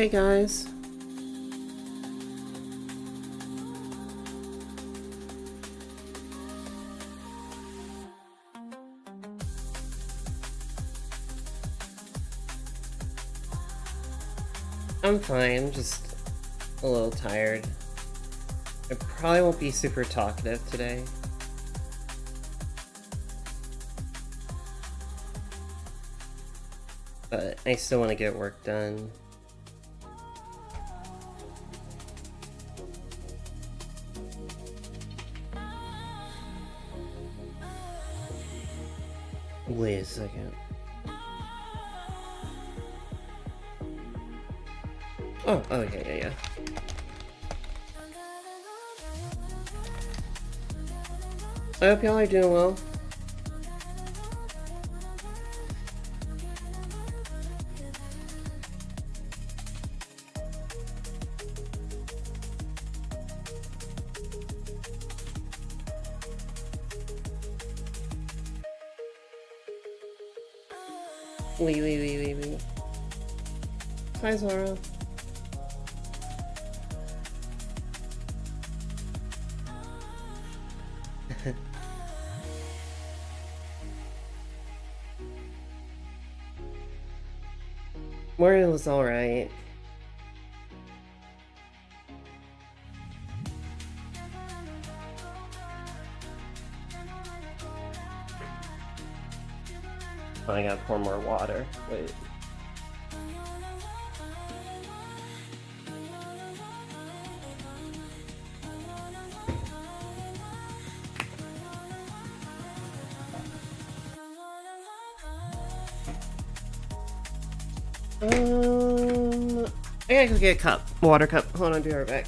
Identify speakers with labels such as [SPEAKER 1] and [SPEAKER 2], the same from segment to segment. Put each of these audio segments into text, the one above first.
[SPEAKER 1] Hey guys. I'm fine, just a little tired. I probably won't be super talkative today. But I still want to get work done. Wait a second. Oh, yeah. I hope y'all are doing well. Wee. Hi, Zora. Mario was alright. Oh, I gotta pour more water. Wait. I gotta go get a cup. Water cup. Hold on, I'll be right back.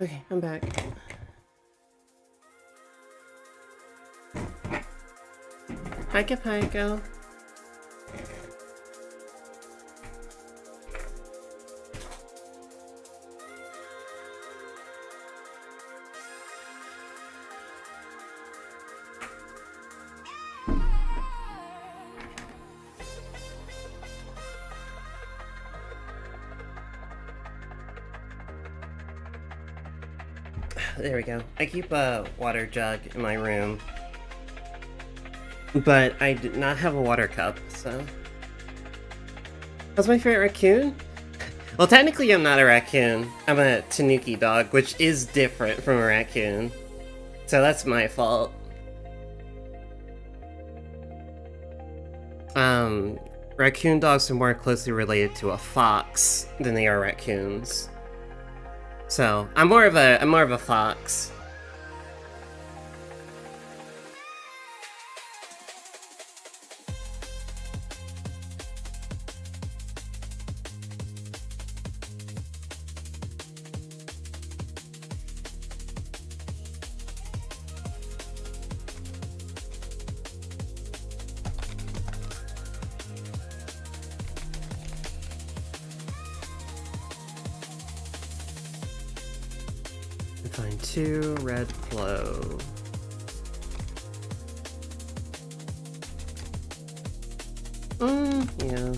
[SPEAKER 1] Okay, I'm back. Hi, Kapiko. There we go. I keep a water jug in my room, but I did not have a water cup, so... What's my favorite raccoon? Well, technically I'm not a raccoon. I'm a Tanuki dog, which is different from a raccoon. So that's my fault. Raccoon dogs are more closely related to a fox than they are raccoons. So, I'm more of a fox. Find 2 red clove. Yeah.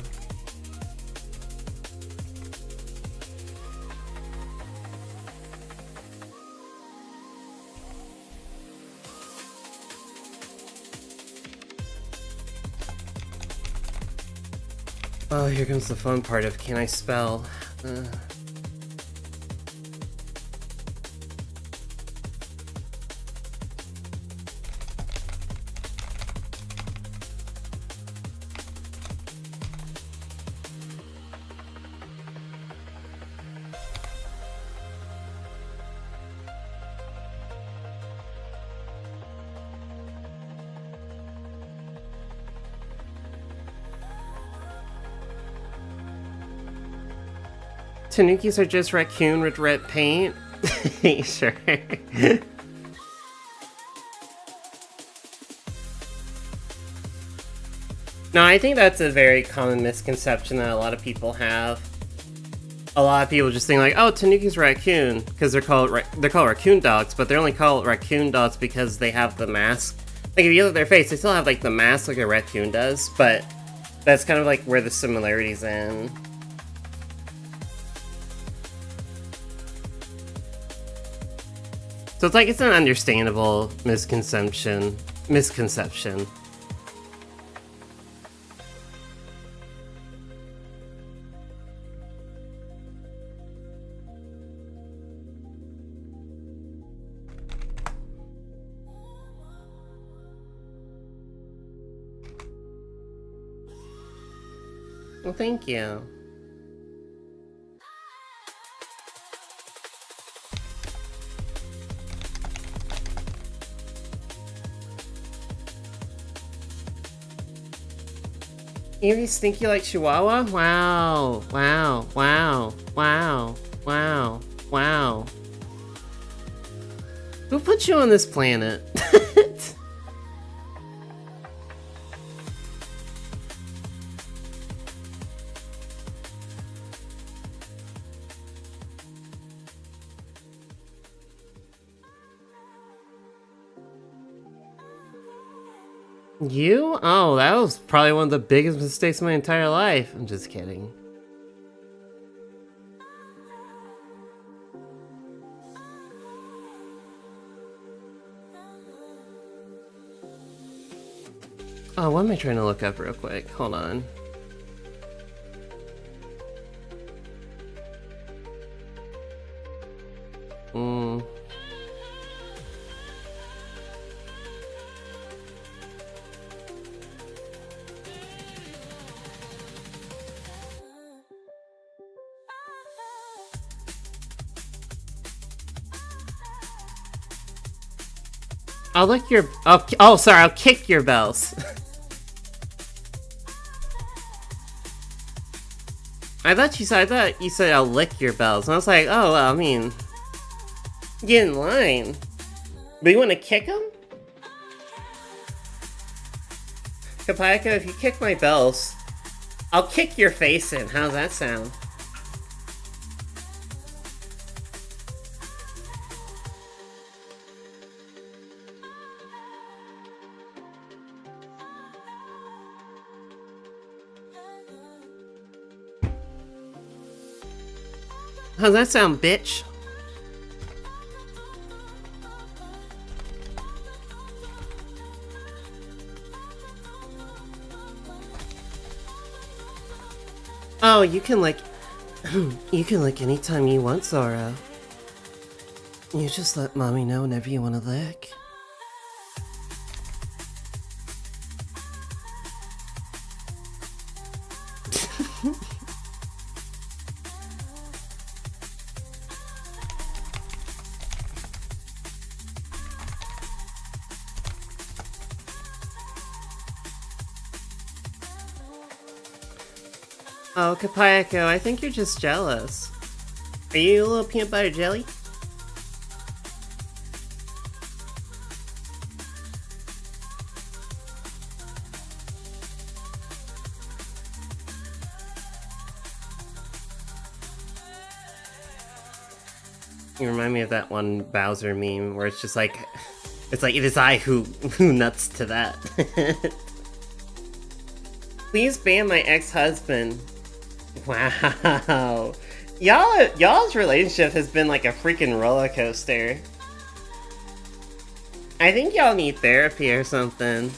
[SPEAKER 1] Oh, here comes the fun part of can I spell? Tanukis are just raccoon with red paint? Sure. No, I think that's a very common misconception that a lot of people have. A lot of people just think like, oh, Tanuki's raccoon, because they're called raccoon dogs, but they're only called raccoon dogs because they have the mask. Like, if you look at their face, they still have, like, the mask like a raccoon does, but that's kind of, like, where the similarities end. So it's like, it's an understandable misconception. Well, thank you. Evie stinky like Chihuahua? Wow, wow, wow, wow, wow, wow. Who put you on this planet? You? Oh, that was probably one of the biggest mistakes of my entire life. I'm just kidding. Oh, what am I trying to look up real quick? Hold on. I'll lick your... Oh, sorry, I'll kick your bells. I thought you said I'll lick your bells. And I was like, oh, well, I mean... Get in line. But you want to kick them? Kapayaka, if you kick my bells, I'll kick your face in. How's that sound? How's that sound, bitch? Oh, you can lick... you can lick anytime you want, Zora. You just let mommy know whenever you want to lick. Oh, Kapayako, I think you're just jealous. Are you a little peanut butter jelly? You remind me of that one Bowser meme where it's just like, it's like, it is I who nuts to that. Please ban my ex-husband. Wow. Y'all's relationship has been like a freaking roller coaster. I think y'all need therapy or something.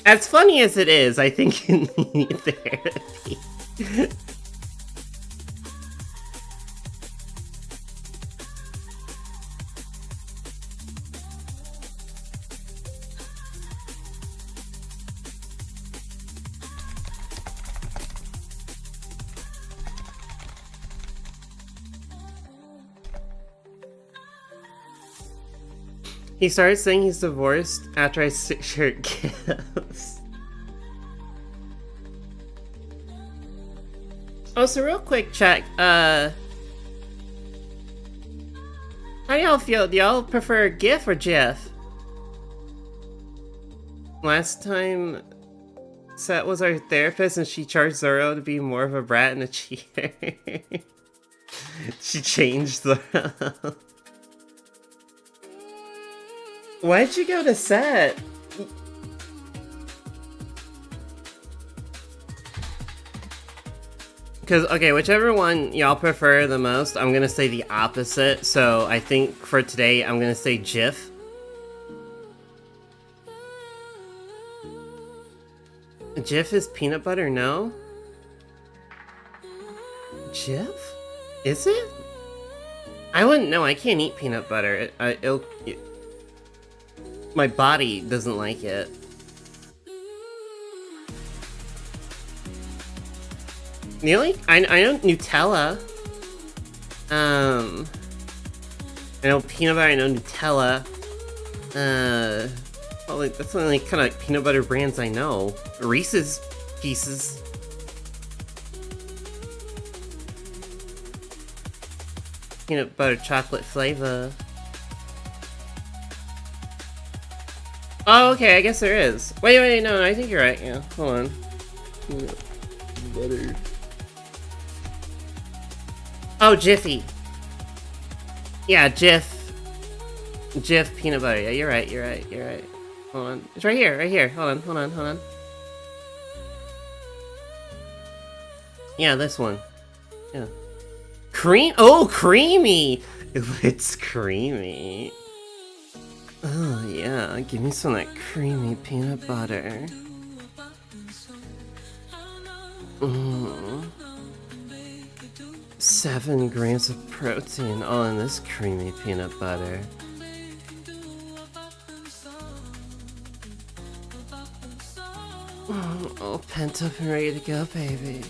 [SPEAKER 1] As funny as it is, I think you need therapy. He started saying he's divorced after I shared gifts. Oh, so real quick check, how do y'all feel? Do y'all prefer GIF or GIF? Last time Set was our therapist and she charged Zoro to be more of a brat and a cheater. She changed the... Why'd you go to Set? Because, okay, whichever one y'all prefer the most, I'm gonna say the opposite. So I think for today, I'm gonna say GIF. GIF is peanut butter, no? GIF? Is it? I wouldn't know, I can't eat peanut butter. My body doesn't like it. The only I know Nutella. I know peanut butter. I know Nutella. Well, like, that's the only kind of like peanut butter brands I know. Reese's Pieces. Peanut butter chocolate flavor. Oh, okay. I guess there is. Wait. No, I think you're right. Yeah. Hold on. Peanut butter. Oh, Jiffy. Yeah, Jif peanut butter. Yeah, you're right. Hold on. It's right here. Hold on. Yeah, this one. Yeah. Oh, creamy! It's creamy. Oh, yeah. Give me some of that creamy peanut butter. Mmm. 7 grams of protein all in this creamy peanut butter. All pent up and ready to go, baby.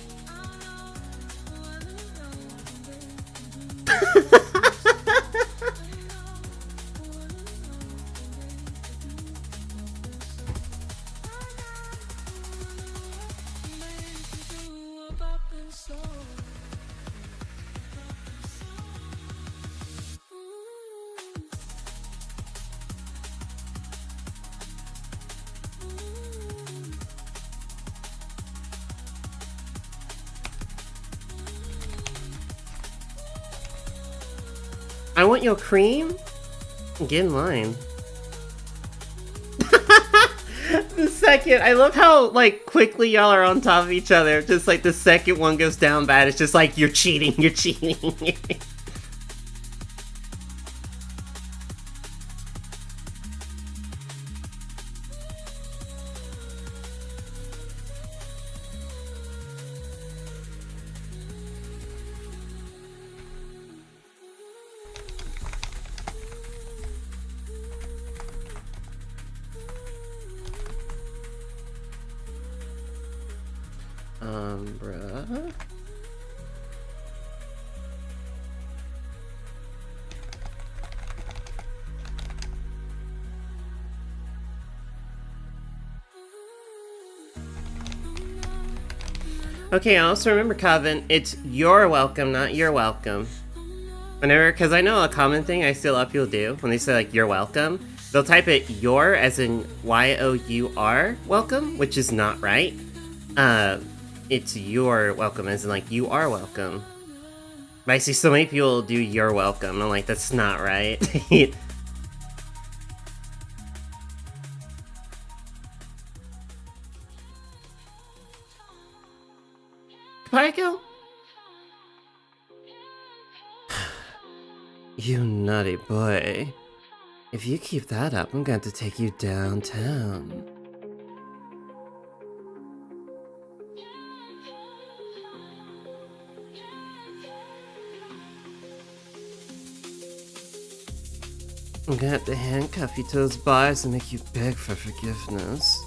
[SPEAKER 1] I want your cream? Get in line. The second, I love how, like, quickly y'all are on top of each other. Just like the second one goes down bad, it's just like, you're cheating. Umbra. Okay, also remember, Coven, it's your welcome, not you're welcome. Whenever, because I know a common thing I see a lot of people do when they say, like, you're welcome, they'll type it your as in Y-O-U-R welcome, which is not right. It's your welcome as in, like, you are welcome. But I see so many people do you're welcome, and I'm like, that's not right. Parko? You naughty boy. If you keep that up, I'm going to take you downtown. I'm gonna have to handcuff you to those bars and make you beg for forgiveness.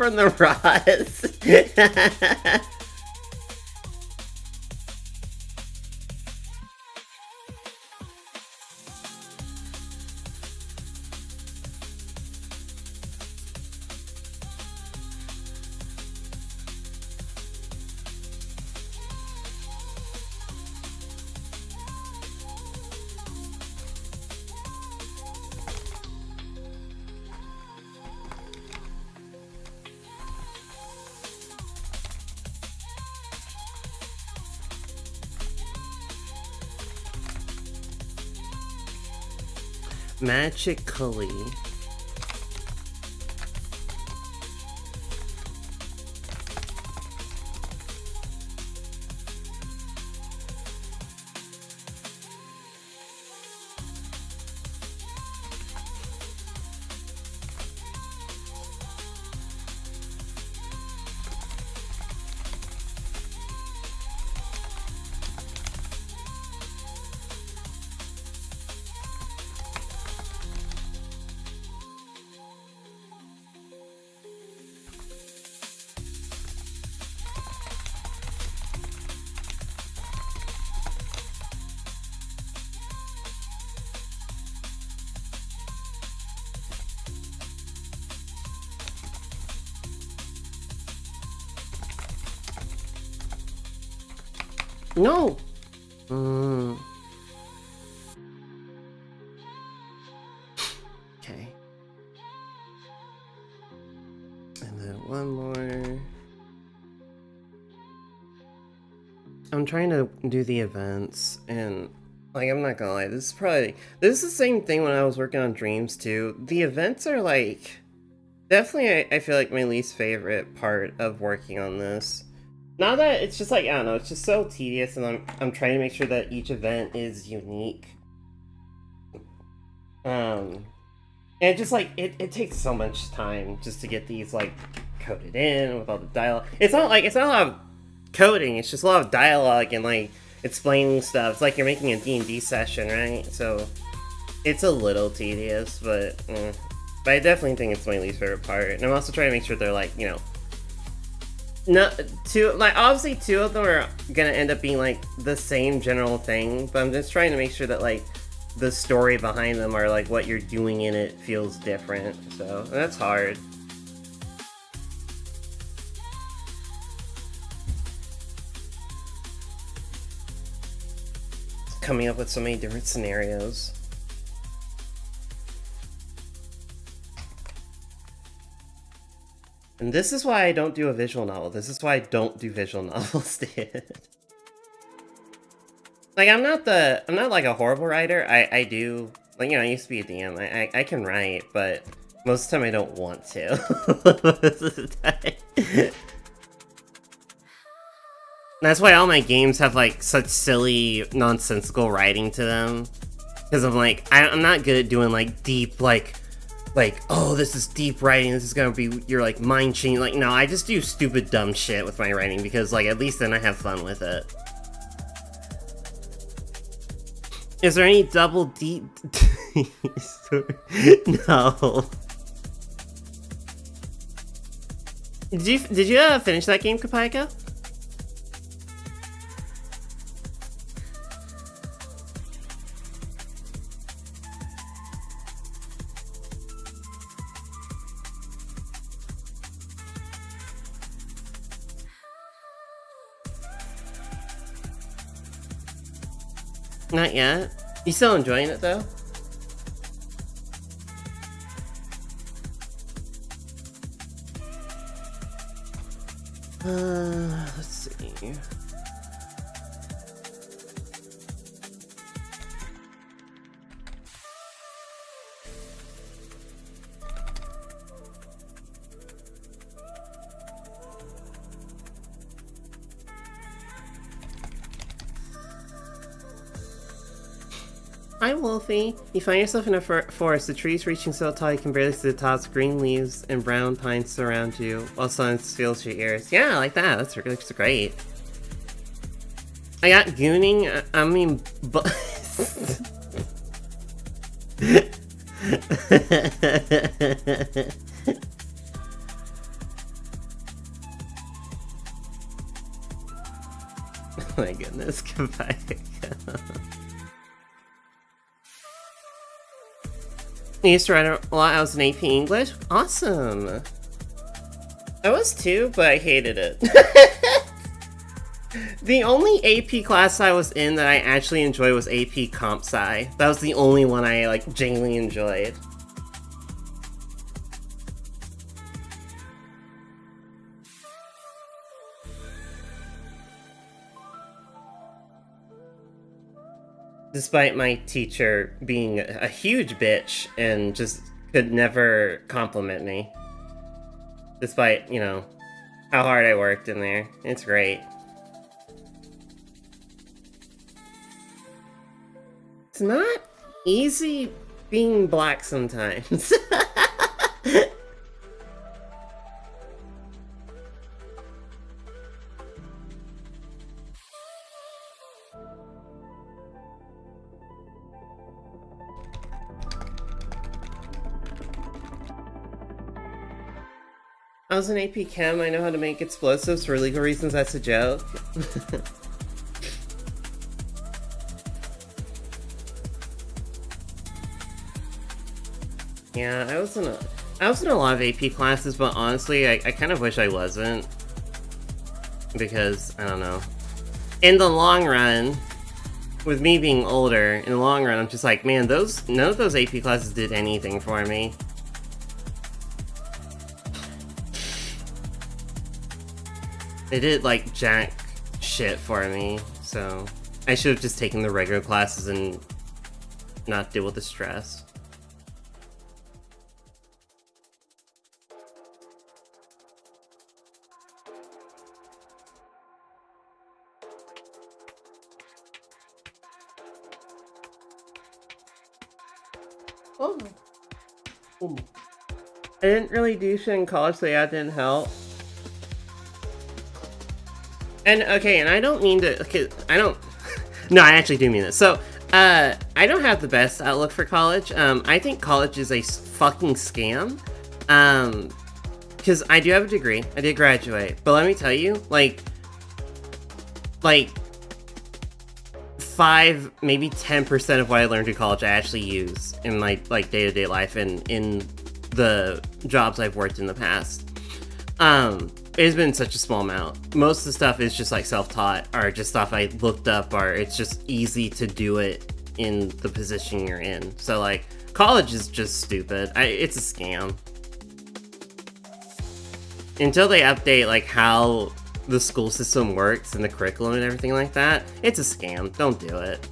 [SPEAKER 1] from the Ross. Magically. No! Okay. And then one more. I'm trying to do the events, and like, I'm not gonna lie, this is the same thing when I was working on Dreams too. The events are like, definitely I feel like my least favorite part of working on this. Not that it's just like, I don't know, it's just so tedious, and I'm trying to make sure that each event is unique. And it just like, it takes so much time just to get these like coded in with all the dialogue. It's not a lot of coding, it's just a lot of dialogue and like explaining stuff. It's like you're making a D&D session, right? So it's a little tedious, but I definitely think it's my least favorite part. And I'm also trying to make sure they're like, you know, obviously two of them are gonna end up being like the same general thing, but I'm just trying to make sure that like the story behind them or like what you're doing in it feels different. So that's hard. Coming up with so many different scenarios. And this is why I don't do a visual novel. This is why I don't do visual novels, dude. Like, I'm not like a horrible writer. I do, like, you know, I used to be a DM. I can write, but most of the time I don't want to. Most of the time. That's why all my games have, like, such silly, nonsensical writing to them. Because I'm like, I'm not good at doing, like, deep, like, oh, this is deep writing, this is gonna be your, like, mind changing. Like, no, I just do stupid, dumb shit with my writing, because, like, at least then I have fun with it. Is there any double D? No. Did you finish that game, Kapaika? Not yet. You still enjoying it though? Let's see. Hi, Wolfie. You find yourself in a forest, the trees reaching so tall you can barely see the tops, green leaves and brown pines surround you, while silence fills your ears. Yeah, I like that. That's great. I got gooning, I mean, my goodness, goodbye. I used to write a lot. I was in AP English. Awesome. I was too, but I hated it. The only AP class I was in that I actually enjoyed was AP Comp Sci. That was the only one I like genuinely enjoyed. Despite my teacher being a huge bitch and just could never compliment me. Despite, you know, how hard I worked in there. It's great. It's not easy being black sometimes. I was in AP Chem, I know how to make explosives for legal reasons, that's a joke. Yeah, I was in a lot of AP classes, but honestly, I kind of wish I wasn't. Because, I don't know. In the long run, with me being older, in the long run, I'm just like, man, none of those AP classes did anything for me. They did, like, jack shit for me, so I should have just taken the regular classes and not deal with the stress. Oh. Ooh. I didn't really do shit in college, so yeah, it didn't help. And, okay, and I don't mean to, okay, no, I actually do mean this. So, I don't have the best outlook for college. I think college is a fucking scam. Because I do have a degree, I did graduate, but let me tell you, like, 5, maybe 10% of what I learned in college I actually use in my, like, day-to-day life and in the jobs I've worked in the past. It's been such a small amount. Most of the stuff is just like self-taught, or just stuff I looked up, or it's just easy to do it in the position you're in. So like, college is just stupid. It's a scam. Until they update like how the school system works and the curriculum and everything like that, it's a scam. Don't do it.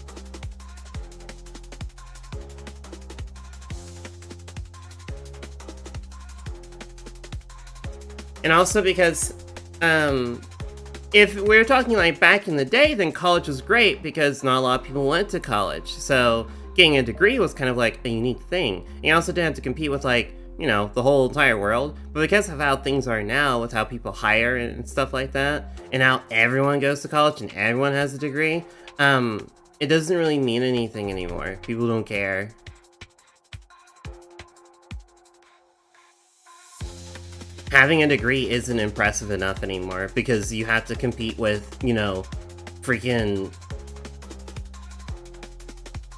[SPEAKER 1] And also because, if we were talking like back in the day, then college was great because not a lot of people went to college. So getting a degree was kind of like a unique thing. And you also didn't have to compete with like, you know, the whole entire world. But because of how things are now, with how people hire and stuff like that, and now everyone goes to college and everyone has a degree, it doesn't really mean anything anymore. People don't care. Having a degree isn't impressive enough anymore because you have to compete with, you know, freaking,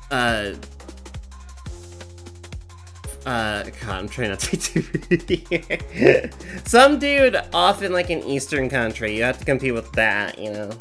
[SPEAKER 1] God, I'm trying not to be too some dude off in like an Eastern country, you have to compete with that, you know?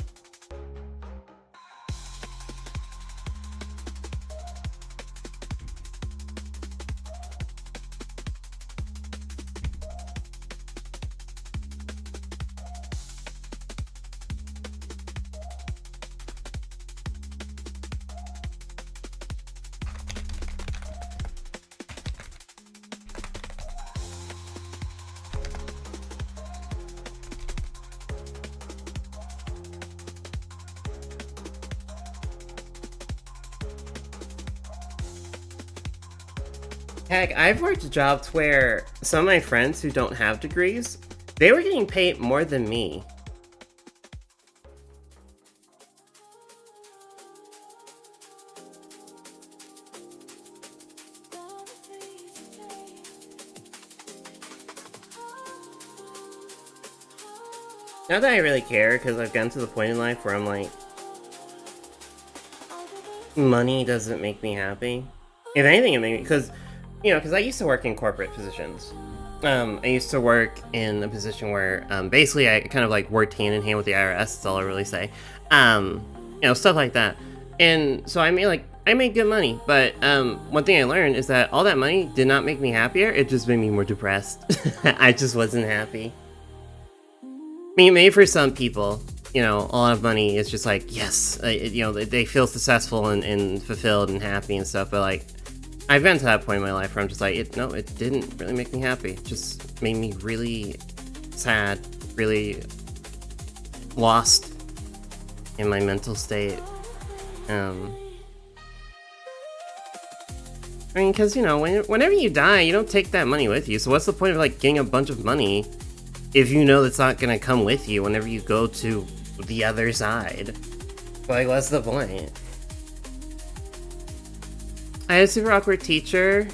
[SPEAKER 1] Heck, I've worked jobs where some of my friends who don't have degrees, they were getting paid more than me. Not that I really care, because I've gotten to the point in life where I'm like, money doesn't make me happy. If anything, it made me, because, because I used to work in corporate positions. I used to work in a position where, basically I kind of like worked hand in hand with the IRS. That's all I really say. Stuff like that. And so I made good money, but one thing I learned is that all that money did not make me happier. It just made me more depressed. I just wasn't happy. I mean, maybe for some people, a lot of money is just like, yes, they feel successful and fulfilled and happy and stuff. But like, I've been to that point in my life where I'm just like, it didn't really make me happy. It just made me really sad, really lost in my mental state. I mean, because, whenever you die, you don't take that money with you. So what's the point of, like, getting a bunch of money if you know that's not going to come with you whenever you go to the other side? Like, what's the point? I had a super awkward teacher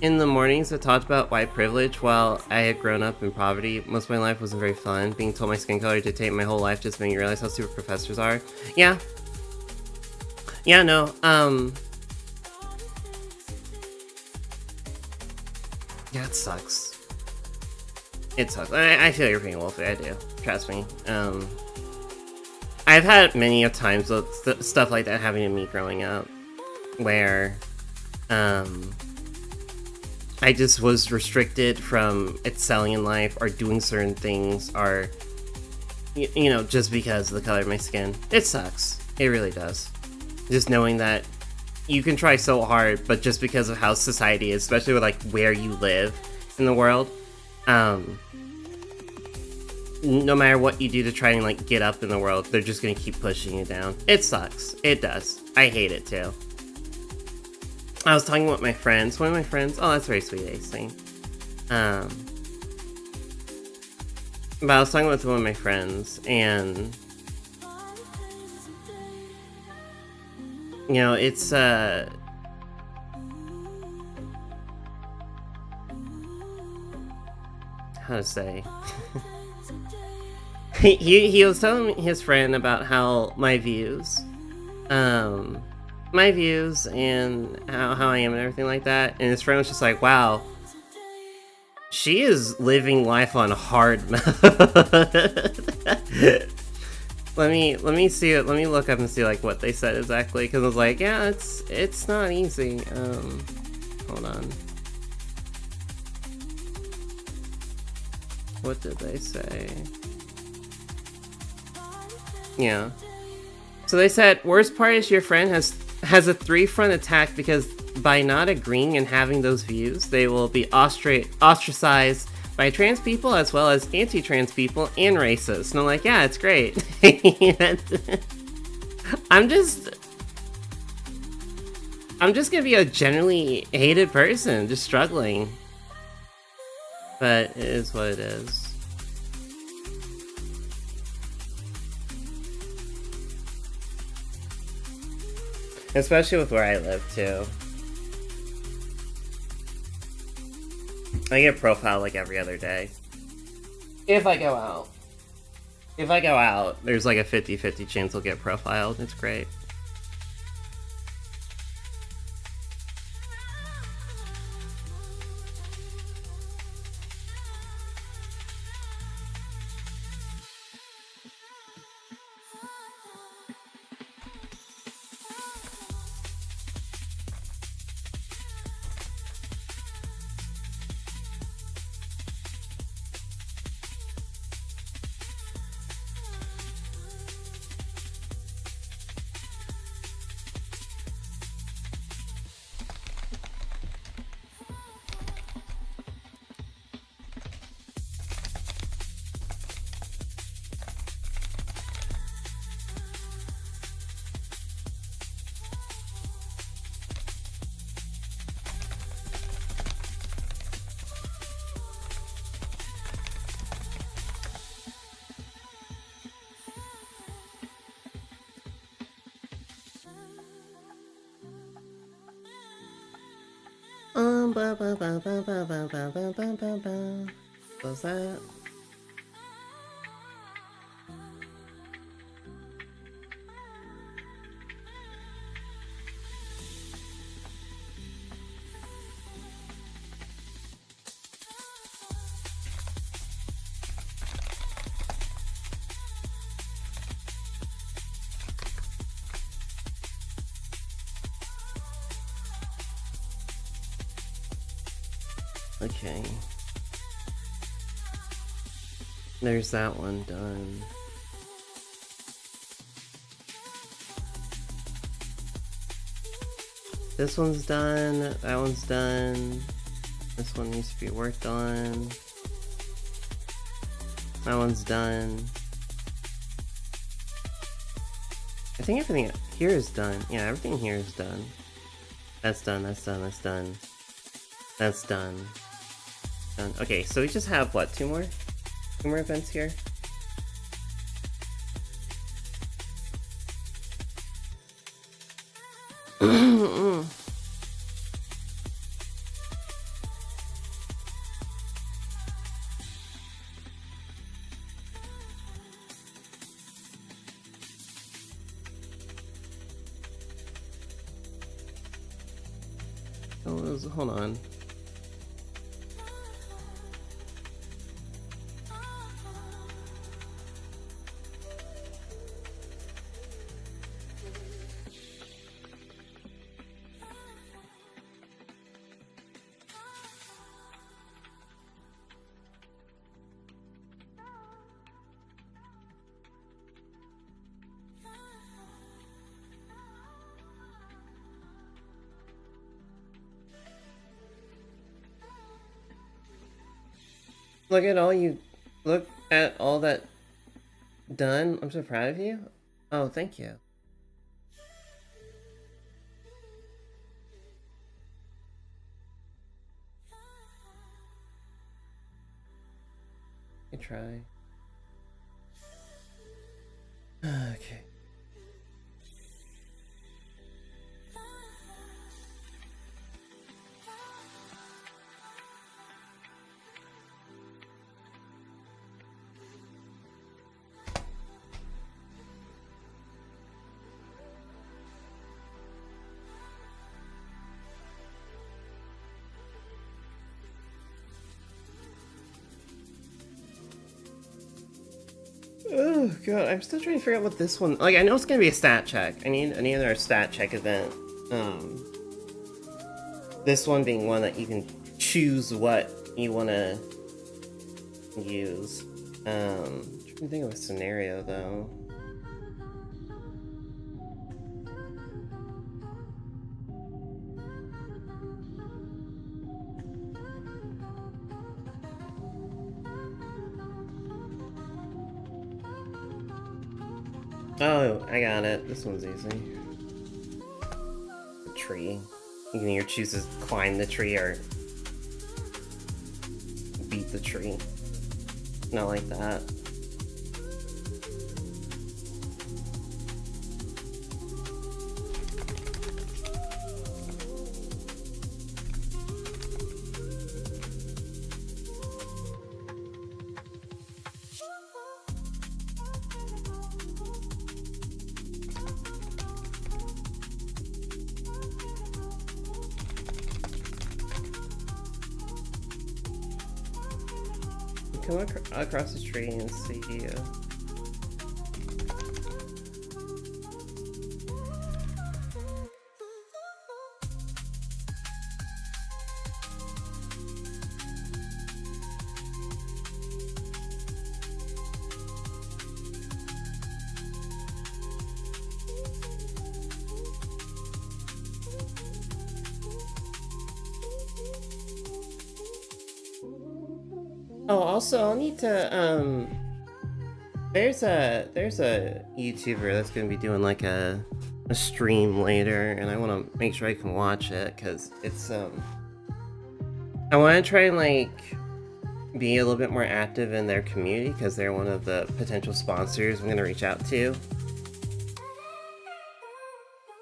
[SPEAKER 1] in the mornings that talked about white privilege while I had grown up in poverty. Most of my life wasn't very fun. Being told my skin color dictated my whole life just made me realize how stupid professors are. Yeah. Yeah, no, yeah, it sucks. It sucks. I feel you're being wolfy, I do. Trust me. I've had many a times with stuff like that happening to me growing up, where, I just was restricted from excelling in life or doing certain things, or, just because of the color of my skin. It sucks. It really does. Just knowing that you can try so hard, but just because of how society is, especially with like where you live in the world, no matter what you do to try and like get up in the world, they're just gonna keep pushing you down. It sucks. It does. I hate it too. I was talking with my friends. One of my friends. Oh, that's very sweet, Acing. But I was talking with one of my friends, and it's how to say. he was telling his friend about how my views and how I am and everything like that, and his friend was just like, wow, she is living life on hard mode. Let me see it. Let me look up and see like what they said exactly, because I was like, yeah, it's not easy. Hold on. What did they say? Yeah. So they said, worst part is your friend has a 3-front attack because by not agreeing and having those views, they will be ostracized by trans people as well as anti-trans people and racists. And I'm like, yeah, it's great. I'm just gonna be a generally hated person, just struggling. But it is what it is. Especially with where I live, too. I get profiled like every other day. If I go out. If I go out, there's like a 50-50 chance I'll get profiled. It's great. What's that? Okay. There's that one done. This one's done, that one's done. This one needs to be worked on. That one's done. I think everything here is done. Yeah, everything here is done. That's done, that's done, that's done. That's done. Done. Okay, so we just have, what, two more? Two more events here? Hold on. Look at all that done. I'm so proud of you. Oh, thank you. I try. Okay. Oh god, I'm still trying to figure out what this one. Like, I know it's gonna be a stat check. I need another stat check event. This one being one that you can choose what you want to use. Trying to think of a scenario though. Oh, I got it. This one's easy. The tree. You can either choose to climb the tree or beat the tree. Not like that. Come across the tree and see you. Oh, also, I'll need to, there's a YouTuber that's gonna be doing, like, a stream later, and I want to make sure I can watch it, because it's, I want to try and, like, be a little bit more active in their community, because they're one of the potential sponsors I'm gonna reach out to.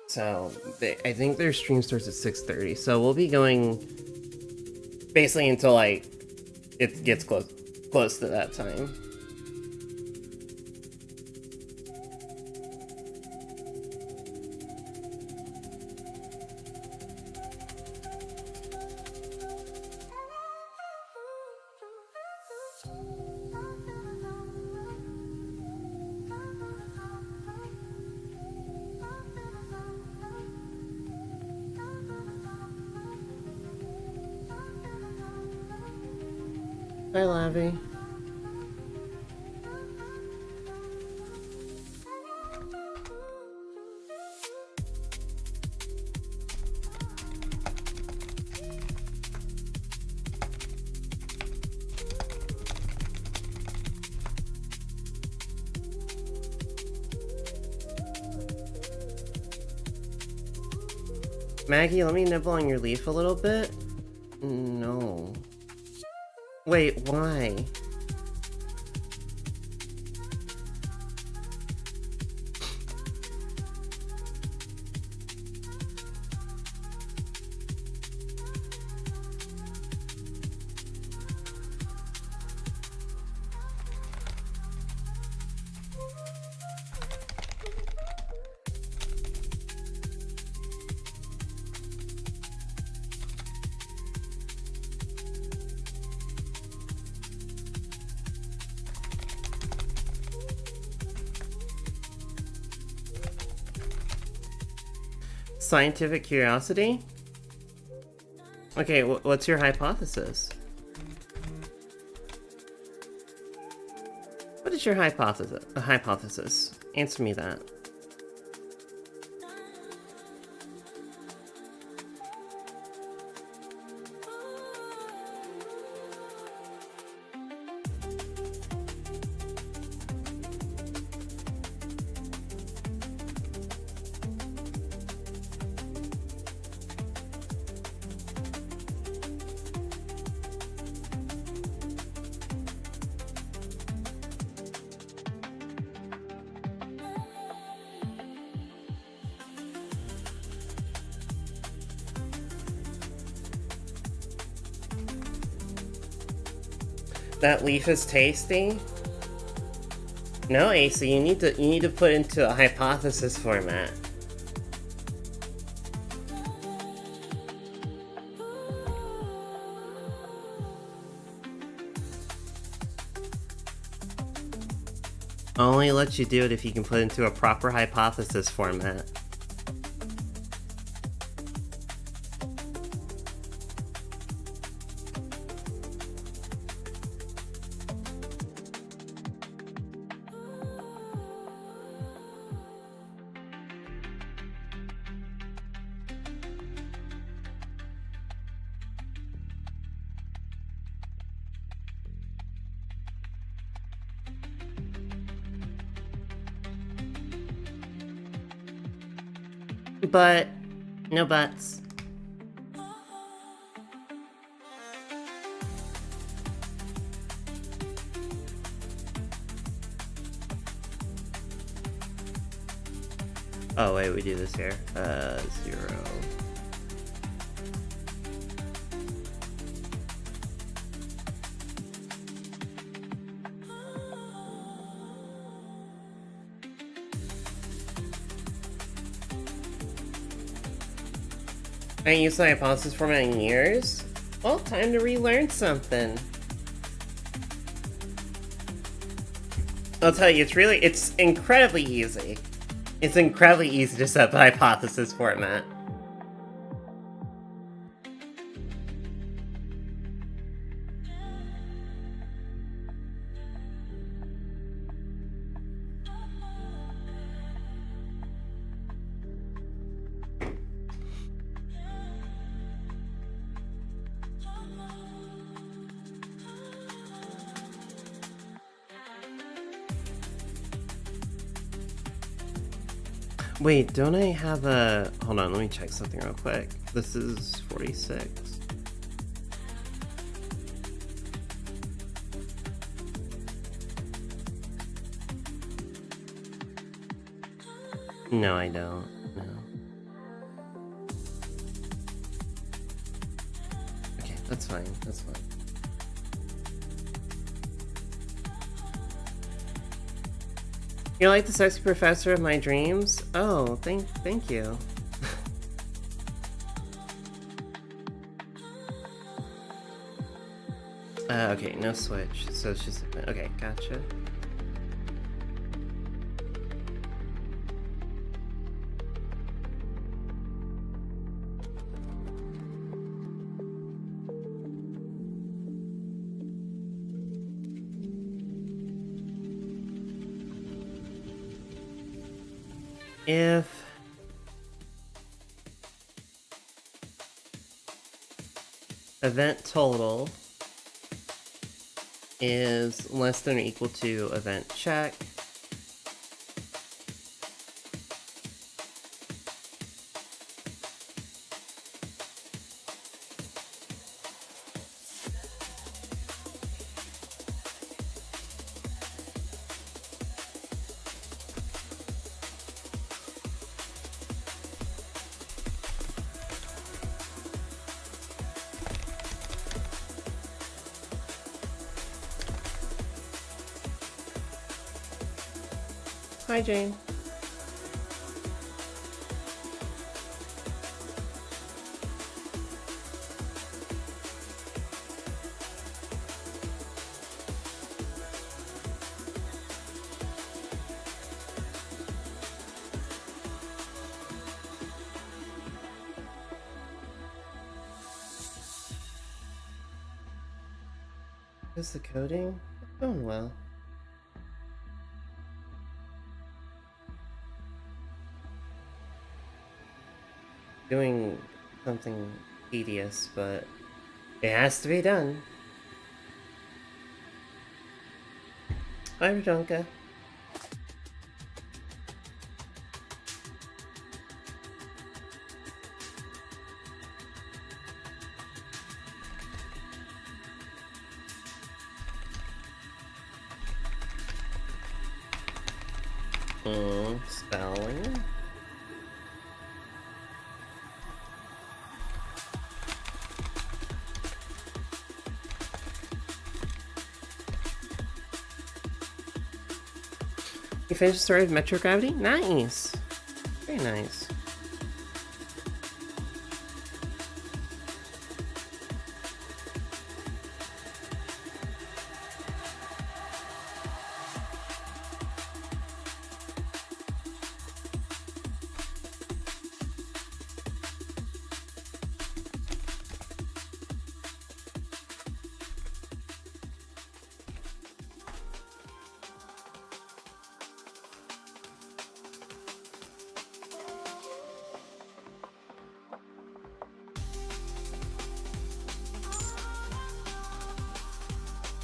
[SPEAKER 1] So, I think their stream starts at 6:30, so we'll be going basically until, like, it gets close to that time. Hi, Lavi. Maggie, let me nibble on your leaf a little bit. No. Wait, why? Scientific curiosity? Okay, what's your hypothesis? What is your hypothesis? Answer me that. That leaf is tasty? No, Asa, you need to put into a hypothesis format. I'll only let you do it if you can put it into a proper hypothesis format. But, no buts. Oh wait, we do this here. 0. I ain't used the hypothesis format in years? Well, time to relearn something. I'll tell you, it's incredibly easy. It's incredibly easy to set the hypothesis format. Wait, don't I have a... Hold on, let me check something real quick. This is 46. No, I don't. No. Okay, that's fine. That's fine. You're like the sexy professor of my dreams? Oh, thank you. Okay, no switch. So it's just... Okay, gotcha. if event total is less than or equal to event check, hi Jane. Is the coding going well? Doing something tedious, but it has to be done. Hi, Rajonka. Spelling. You finished the story of Metro Gravity? Nice! Very nice.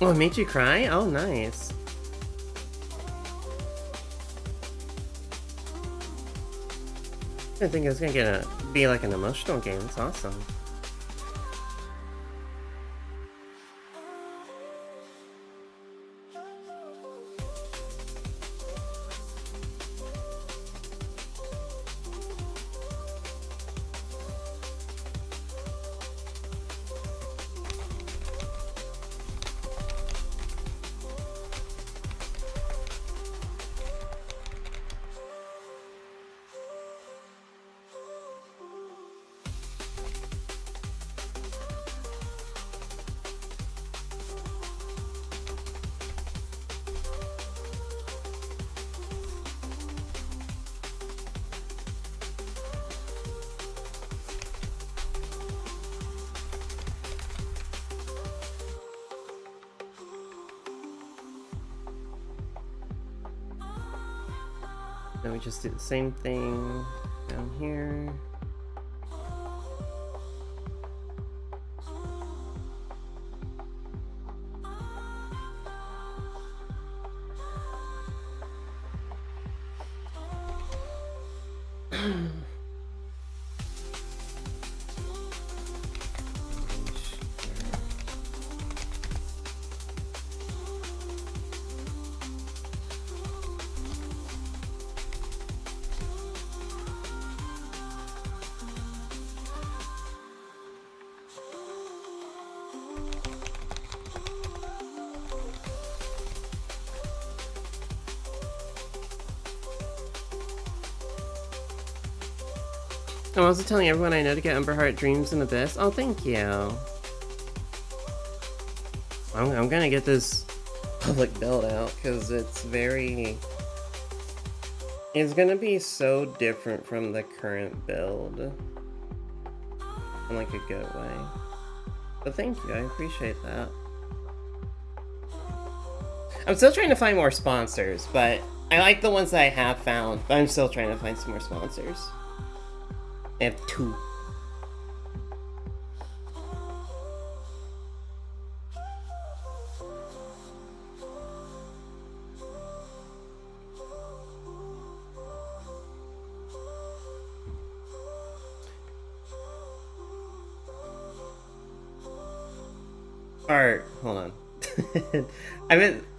[SPEAKER 1] Oh, it made you cry? Oh, nice. I didn't think it was gonna be like an emotional game. It's awesome. Then we just do the same thing down here. I'm also telling everyone I know to get Umbra Heart Dreams in Abyss. Oh, thank you. I'm gonna get this public build out because it's gonna be so different from the current build in like a good way. But thank you, I appreciate that. I'm still trying to find more sponsors, but I like the ones that I have found, but I'm still trying to find some more sponsors. I have 2. Or hold on.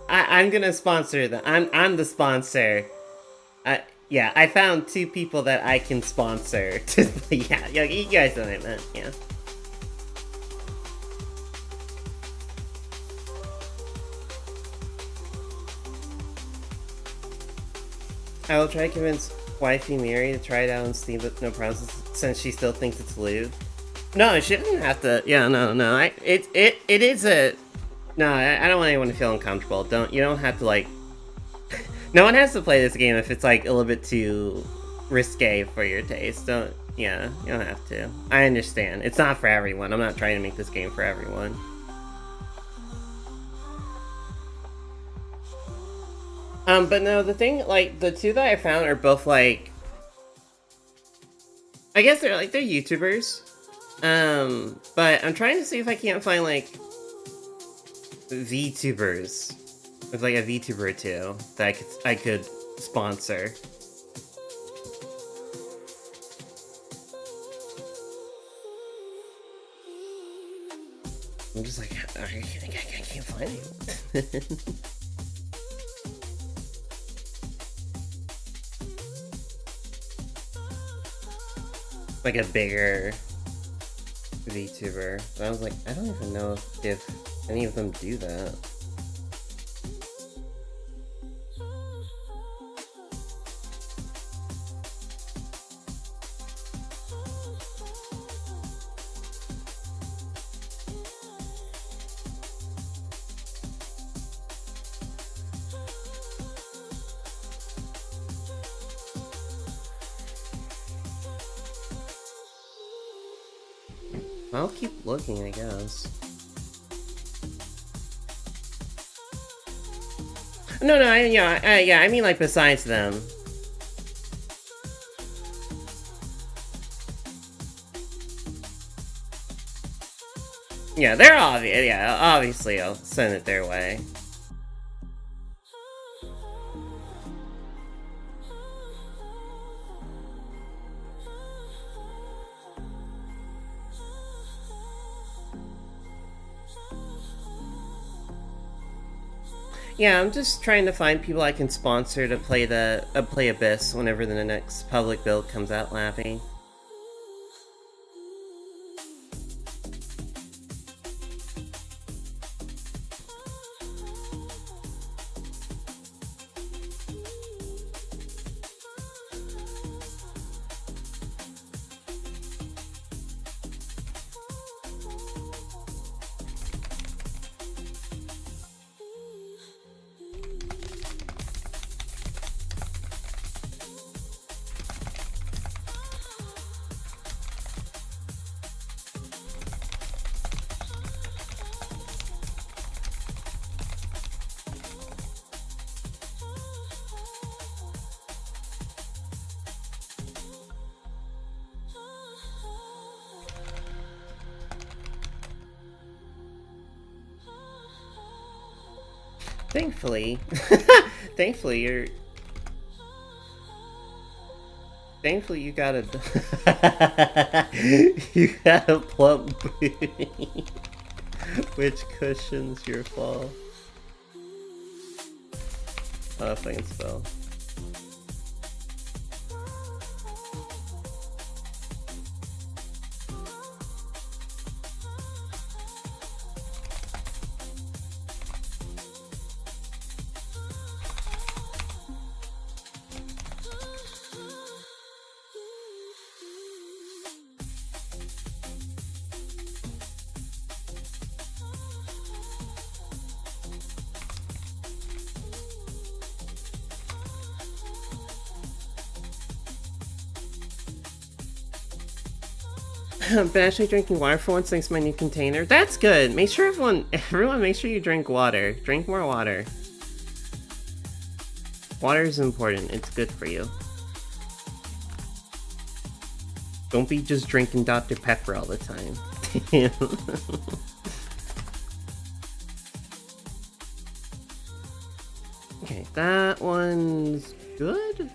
[SPEAKER 1] I'm gonna sponsor them. I'm the sponsor. Yeah, I found 2 people that I can sponsor. Yeah, you guys know what I meant. Yeah. I will try to convince wifey Mary to try it out on Steam, but no problems since she still thinks it's lewd. No, she doesn't have to. Yeah, no. It is a. No, I don't want anyone to feel uncomfortable. You don't have to like. No one has to play this game if it's like a little bit too risque for your taste. Yeah, you don't have to. I understand. It's not for everyone. I'm not trying to make this game for everyone. But no, the thing, like, the 2 that I found are both like. I guess they're YouTubers. But I'm trying to see if I can't find, like, VTubers. With, like, a VTuber or 2 that I could sponsor. I'm just like, I can't find it. Like a bigger VTuber. But I was like, I don't even know if any of them do that. I'll keep looking, I guess. No, I mean like besides them. Yeah, they're obvious. Yeah, obviously I'll send it their way. Yeah, I'm just trying to find people I can sponsor to play play Abyss whenever the next public build comes out, Lappy. Thankfully, Thankfully you got a you got a plump booty, which cushions your fall. Oh, if I can spell. Been actually drinking water for once thanks to my new container. That's good. Make sure everyone make sure you drink water. Drink more water. Water is important. It's good for you. Don't be just drinking Dr. Pepper all the time. Okay, that one's good.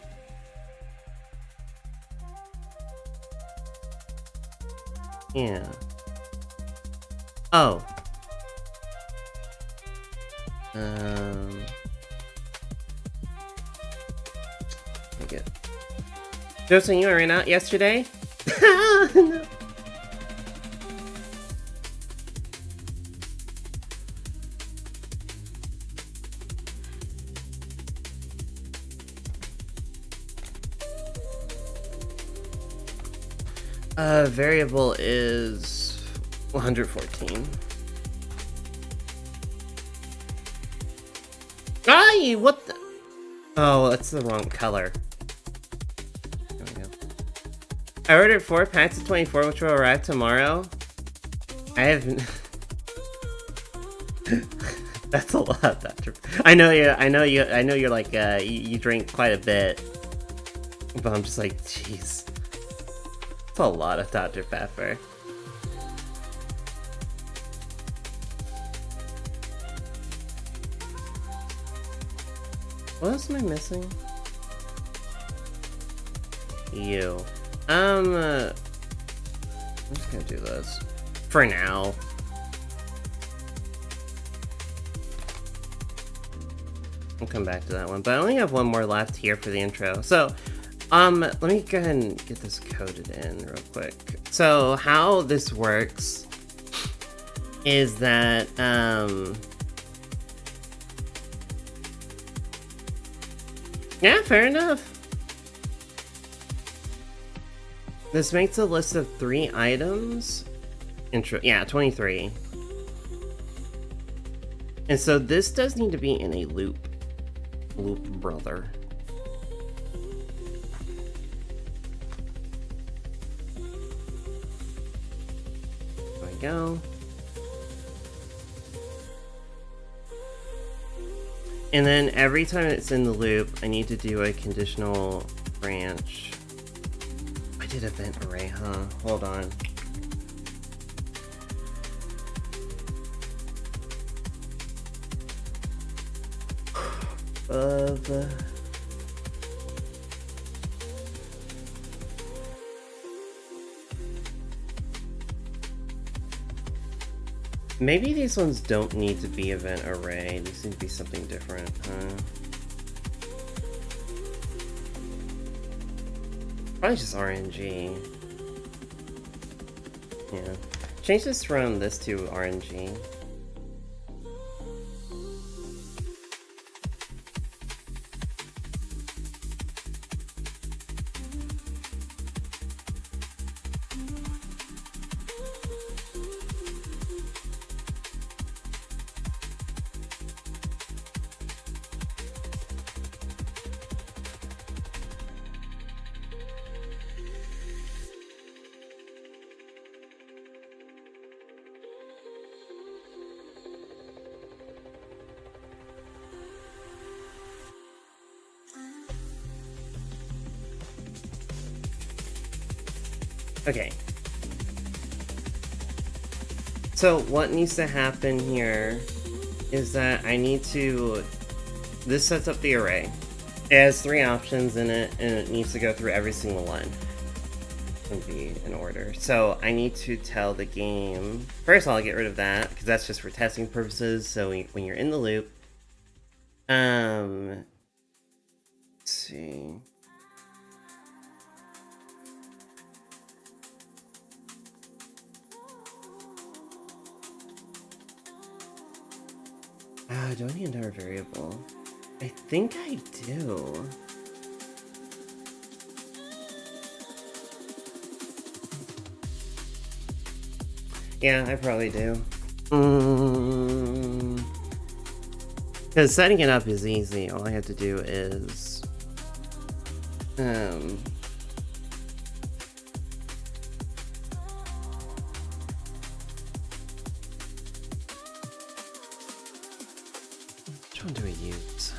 [SPEAKER 1] Yeah. Oh. Okay. Joseph, you ran out yesterday? No. Variable is 114. Ay, what the? Oh, that's the wrong color. There we go. I ordered 4 packs of 24, which will arrive tomorrow. I haven't. That's a lot, Doctor. I know you're like you drink quite a bit, but I'm just like, jeez. That's a lot of Dr. Pepper. What else am I missing? You. I'm just gonna do this. For now. I'll come back to that one, but I only have one more left here for the intro. So, let me go ahead and get this coded in real quick. So, how this works is that, yeah, fair enough. This makes a list of 3 items. Yeah, 23. And so this does need to be in a loop. Loop, brother. There we go. And then every time it's in the loop, I need to do a conditional branch. I did event array, huh? Hold on. Maybe these ones don't need to be event array. These need to be something different, huh? Probably just RNG. Yeah. Change this from this to RNG. Okay. So what needs to happen here is that I need to... This sets up the array. It has 3 options in it, and it needs to go through every single one. And be in order. So I need to tell the game... First I'll get rid of that, because that's just for testing purposes, so when you're in the loop... Let's see... Do I need another variable? I think I do. Yeah, I probably do. Because setting it up is easy. All I have to do is... Which one do we use?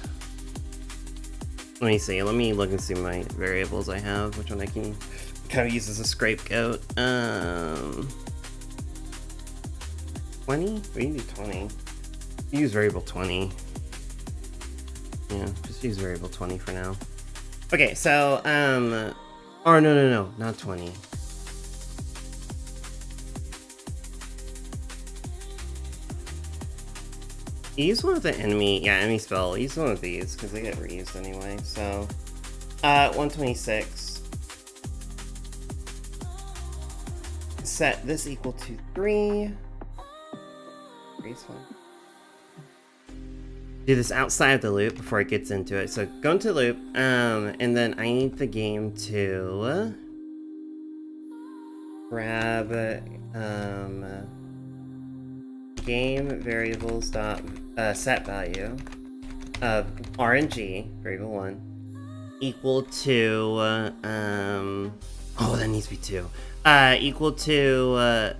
[SPEAKER 1] Let me see. Let me look and see my variables I have. Which one I can kind of use as a scapegoat. 20? We can do 20. Use variable 20. Yeah, just use variable 20 for now. Okay, so, or no, not 20. Use one of the enemy spell. Use one of these, because they get reused anyway, so. 126. Set this equal to 3. 3 is fine. Do this outside of the loop before it gets into it. So go into loop, and then I need the game to grab game variables dot set value of RNG variable 1 equal to oh, that needs to be 2 equal to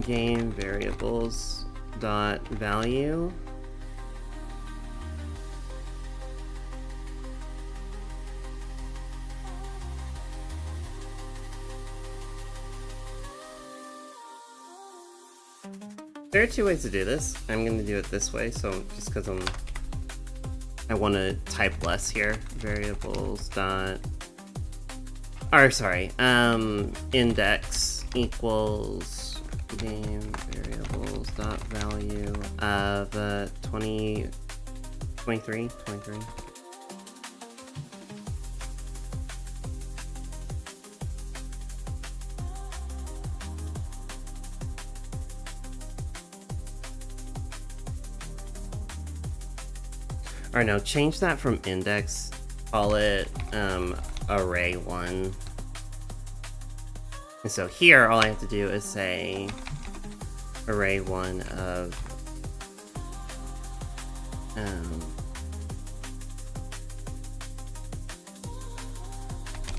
[SPEAKER 1] game variables dot value There are 2 ways to do this. I'm going to do it this way, so just because I want to type less here. Variables dot, or sorry, index equals game variables dot value of 23. Or no, change that from index, call it array 1. And so here, all I have to do is say array 1 of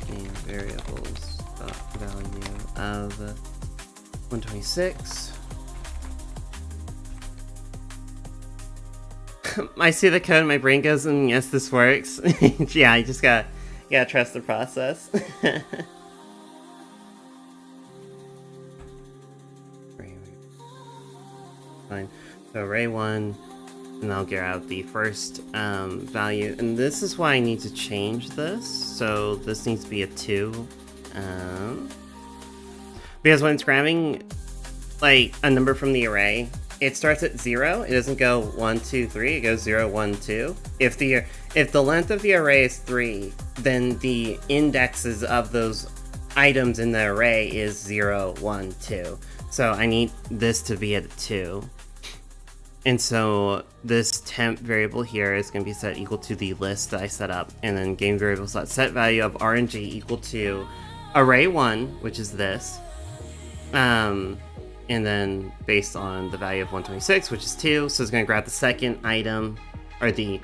[SPEAKER 1] game variables value of 126. I see the code, my brain goes, yes, this works. Yeah, I just gotta trust the process. Fine. So array 1, and I'll get out the first value. And this is why I need to change this. So this needs to be a 2. Because when it's grabbing like a number from the array, it starts at 0. It doesn't go 1, 2, 3. It goes 0, 1, 2. If the length of the array is 3, then the indexes of those items in the array is 0, 1, 2. So I need this to be at 2. And so this temp variable here is going to be set equal to the list that I set up, and then game variables set value of RNG equal to array 1, which is this. And then based on the value of 126, which is 2, so it's going to grab the second item, or the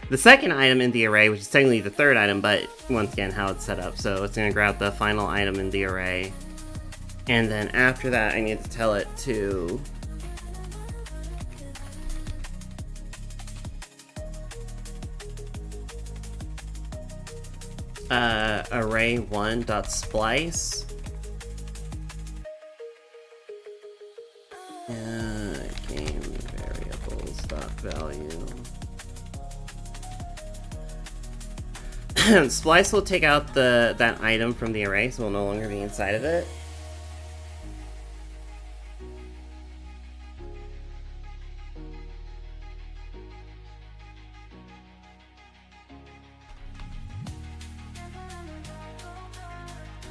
[SPEAKER 1] the second item in the array, which is technically the third item, but once again, how it's set up. So it's going to grab the final item in the array, and then after that, I need to tell it to array1.splice game variables dot value. Splice will take out that item from the array, so it will no longer be inside of it.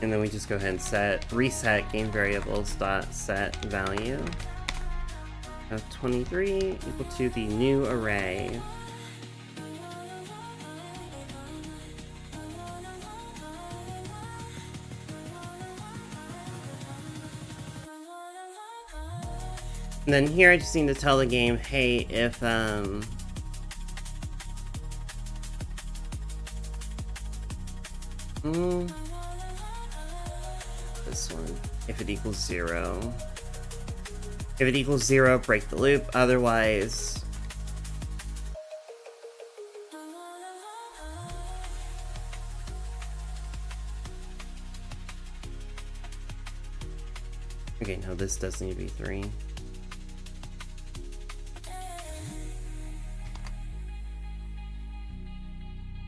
[SPEAKER 1] And then we just go ahead and reset game variables dot set value of 23 equal to the new array. And then here I just need to tell the game, hey, if this one, if it equals 0. If it equals 0, break the loop, otherwise Okay, no, this does need to be 3.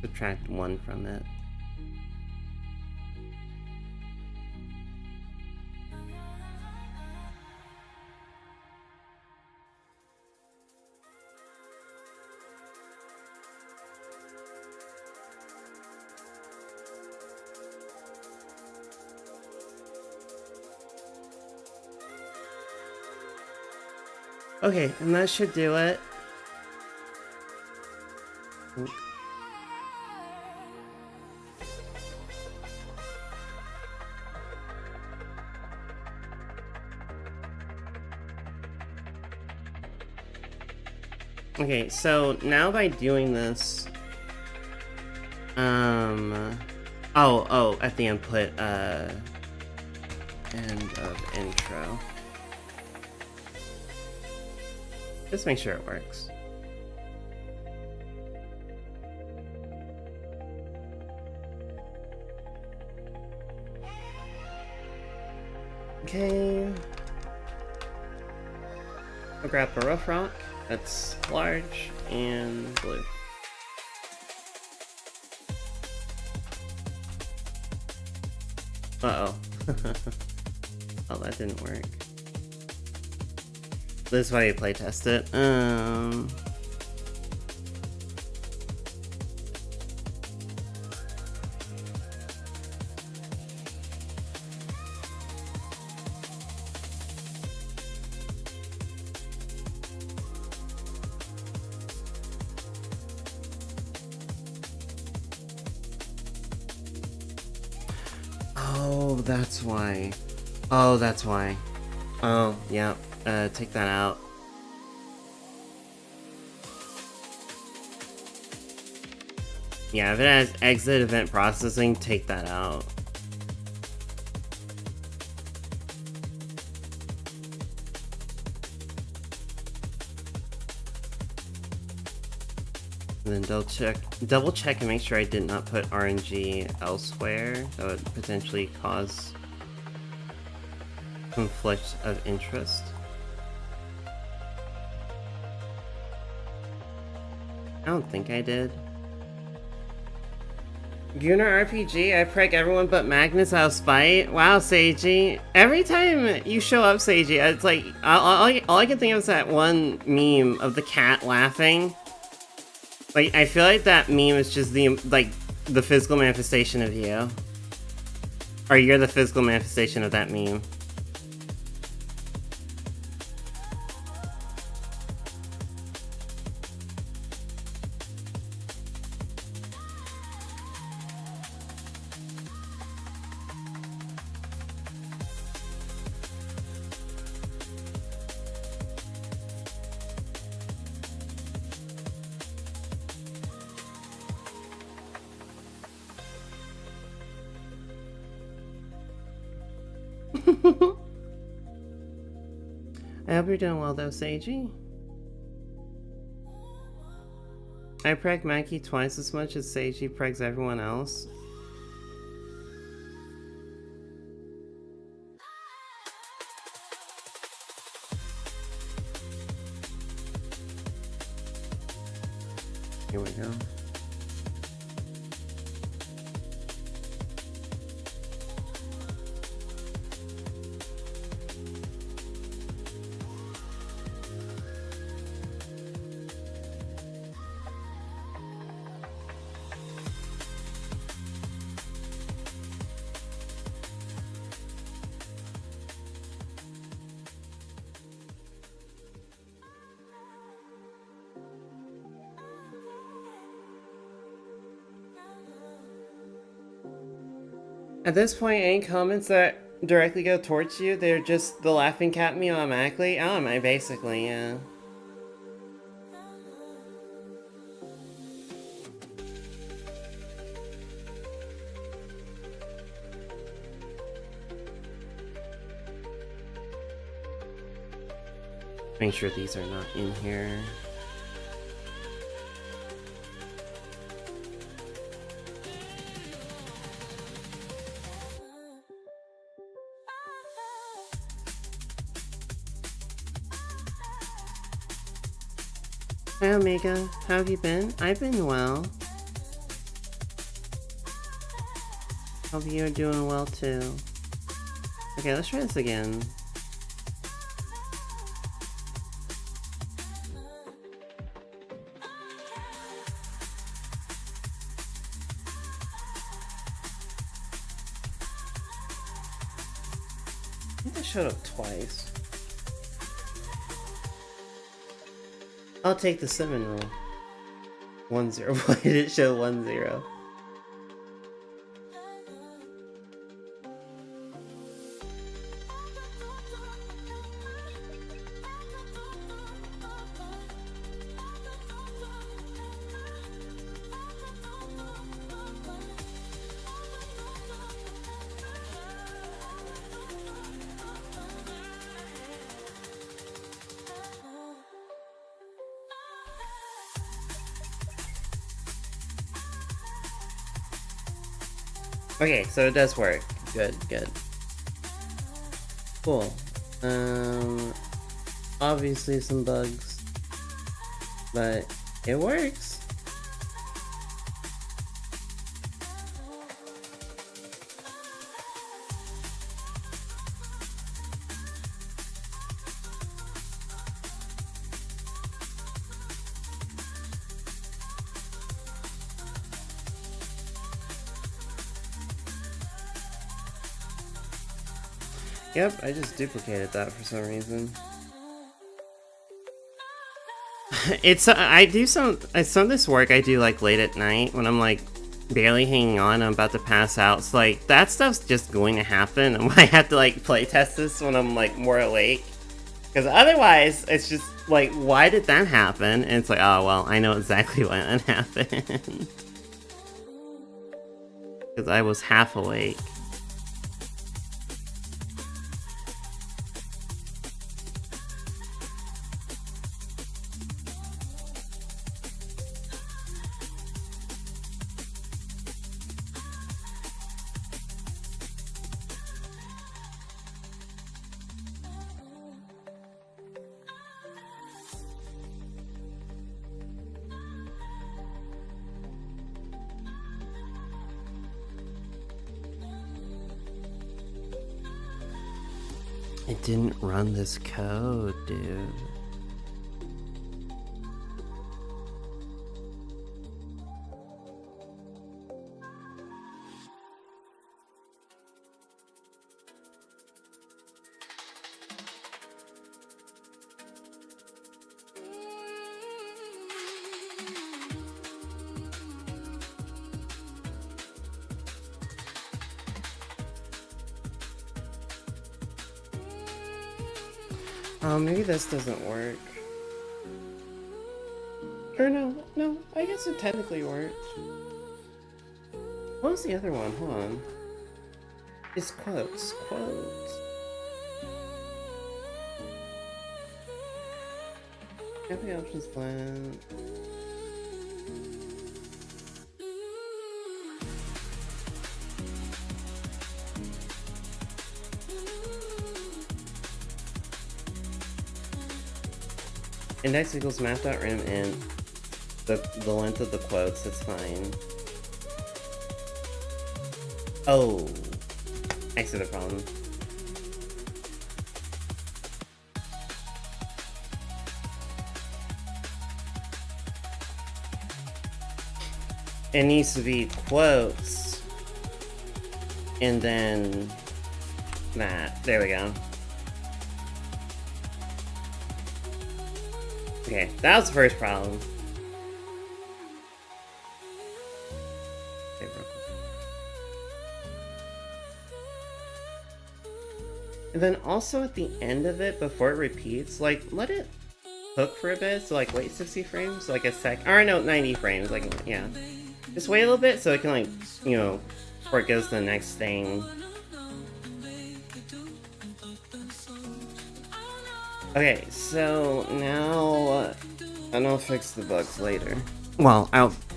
[SPEAKER 1] Subtract 1 from it. Okay, and that should do it. Okay, so now by doing this, at the input, end of intro. Just make sure it works. Okay. I'll grab a rough rock that's large and blue. Uh-oh. Oh, that didn't work. This is why you playtest it. Oh, that's why. Oh, that's why. Oh, yeah. Take that out. Yeah, if it has exit event processing, take that out. And then double check and make sure I did not put RNG elsewhere. That would potentially cause conflict of interest. I don't think I did. Gooner RPG, I preg everyone but Magnus out of spite. Wow, Seiji. Every time you show up, Seiji, it's like, all I can think of is that one meme of the cat laughing. Like, I feel like that meme is just the physical manifestation of you. Or you're the physical manifestation of that meme. I hope you're doing well though, Seiji. I preg Mackie twice as much as Seiji pregs everyone else. Here we go. At this point, any comments that directly go towards you, they're just the laughing cat me automatically? Oh, my basically, yeah. Make sure these are not in here. Hi Omega, how have you been? I've been well. Hope you're doing well too. Okay, let's try this again. I think I showed up twice. I'll take the 7 rule. 1-0. Why did it show 1-0? Okay, so it does work. Good, good. Cool. Obviously some bugs, but it works. Yep, I just duplicated that for some reason. I do some of this work I do like late at night when I'm like barely hanging on, I'm about to pass out. So like that stuff's just going to happen. I might have to like play test this when I'm like more awake. Because otherwise it's just like, why did that happen? And it's like, oh well, I know exactly why that happened. Because I was half awake. It didn't run this code, dude. Oh, maybe this doesn't work. Or no, I guess it technically worked. What was the other one? Hold on. It's quotes. Happy options plan. Index equals math.rim and the length of the quotes, that's fine. Oh, I see the problem. It needs to be quotes and then that. There we go. Okay, that was the first problem. Okay, and then also at the end of it, before it repeats, like, let it hook for a bit, so like wait 60 frames, like a sec, or no, 90 frames, like, yeah. Just wait a little bit so it can like, you know, before it goes to the next thing. Okay, so now and I'll fix the bugs later. Well,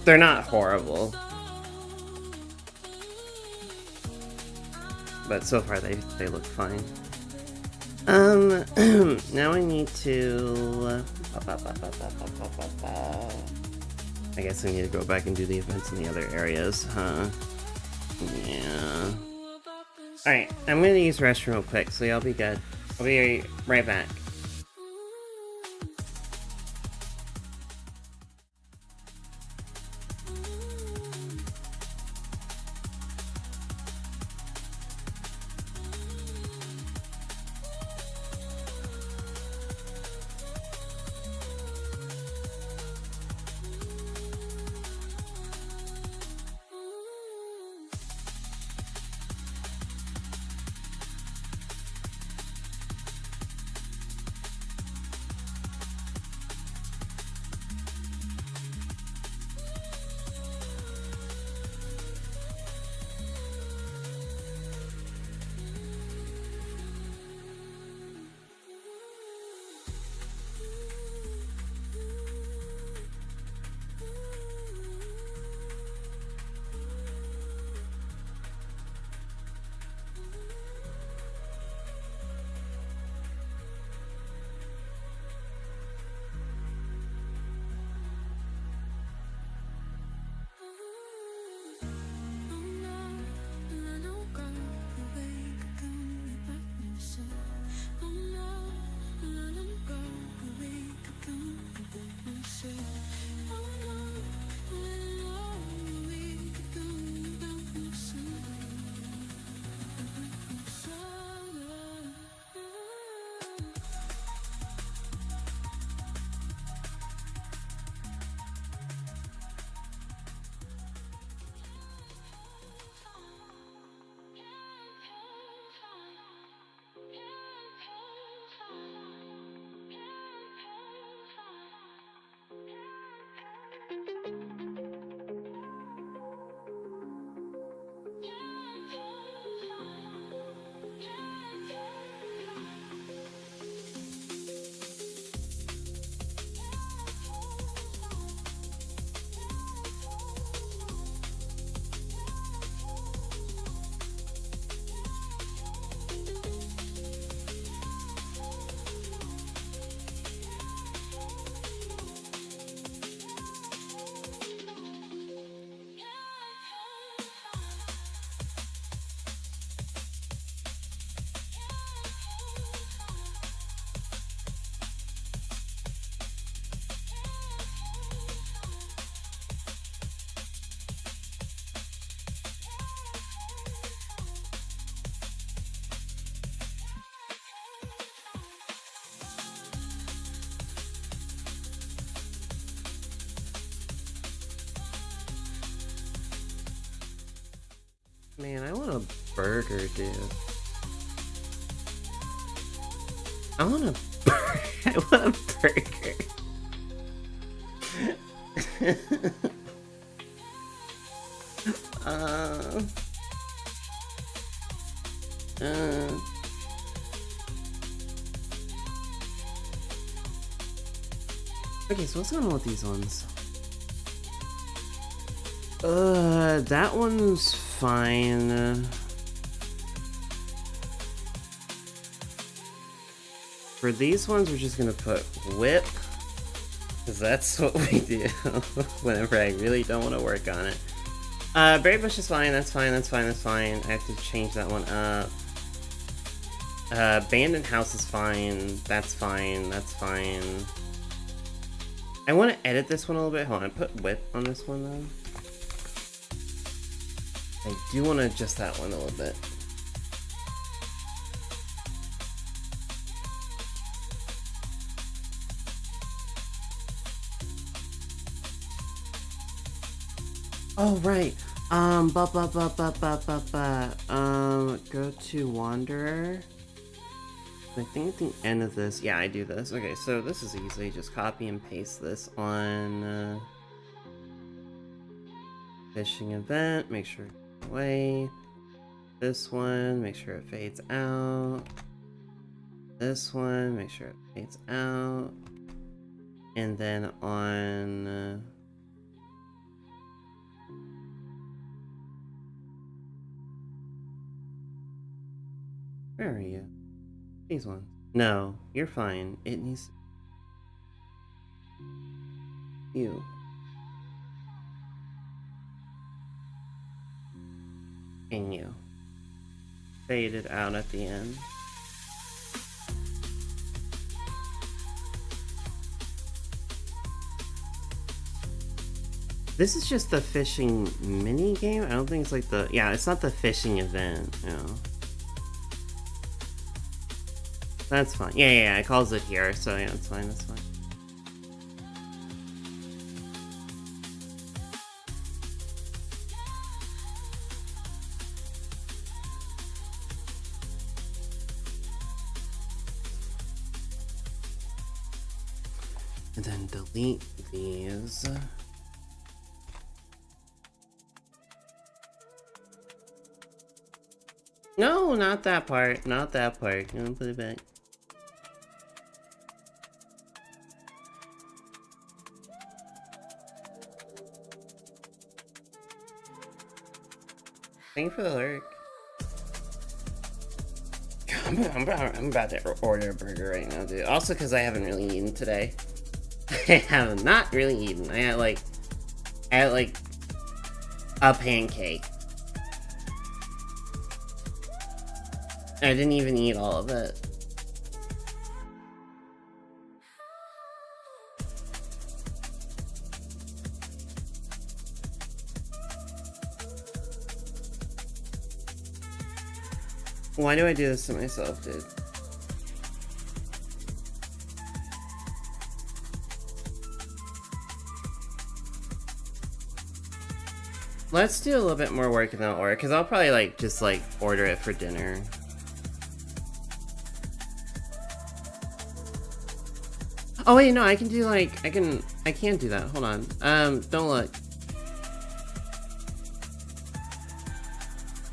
[SPEAKER 1] they're not horrible, but so far they look fine. Now I need to... I guess I need to go back and do the events in the other areas, huh? Yeah. Alright, I'm gonna use the restroom real quick, so y'all be good. I'll be right back. Man, I want a burger, dude. I want a I want a burger. uh, okay, so what's going on with these ones? That one's fine. For these ones, we're just gonna put whip, because that's what we do whenever I really don't want to work on it. Berry bush is fine, that's fine, that's fine, that's fine. I have to change that one up. Abandoned house is fine, that's fine, that's fine. I want to edit this one a little bit. Hold on, put whip on this one though. I do want to adjust that one a little bit. Oh, right. Go to Wanderer. I think at the end of this, yeah, I do this. Okay, so this is easy. Just copy and paste this on fishing event. Make sure it's away. This one, make sure it fades out. This one, make sure it fades out. And then on where are you? These ones. No, you're fine. It needs... You. And you. Faded out at the end. This is just the fishing mini game. I don't think it's like the... Yeah, it's not the fishing event, you know. That's fine. Yeah, it calls it here, so yeah, it's fine, that's fine. And then delete these. No, not that part. Not that part. I'm gonna put it back. Thank you for the lurk. I'm about to order a burger right now, dude. Also, because I haven't really eaten today. I have not really eaten. I had like a pancake. I didn't even eat all of it. Why do I do this to myself, dude? Let's do a little bit more work in that order, because I'll probably like just like order it for dinner. Oh wait, no, I can do like I can't do that. Hold on. Don't look.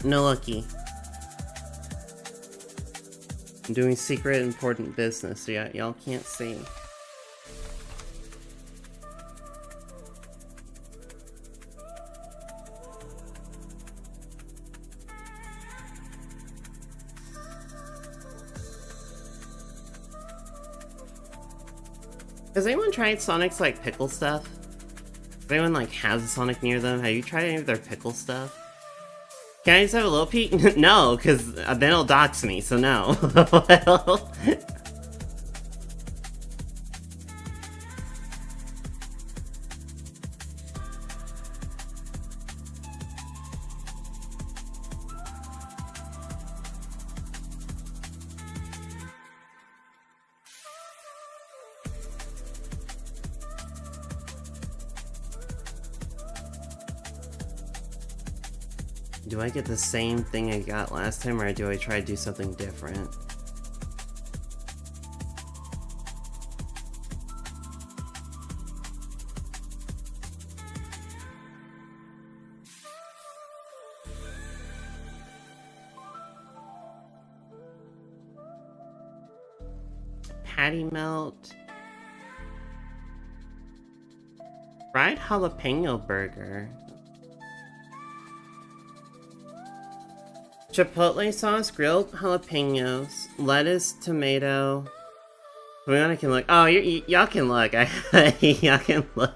[SPEAKER 1] No lucky. I'm doing secret important business, so yeah, y'all can't see. Has anyone tried Sonic's like pickle stuff? If anyone like has a Sonic near them, have you tried any of their pickle stuff? Can I just have a little peek? No, because then it'll dox me, so no. Well... Do I get the same thing I got last time, or do I try to do something different? Patty melt. Fried jalapeno burger. Chipotle sauce, grilled jalapenos, lettuce, tomato. I can look. Oh, y'all can look. Y'all can look.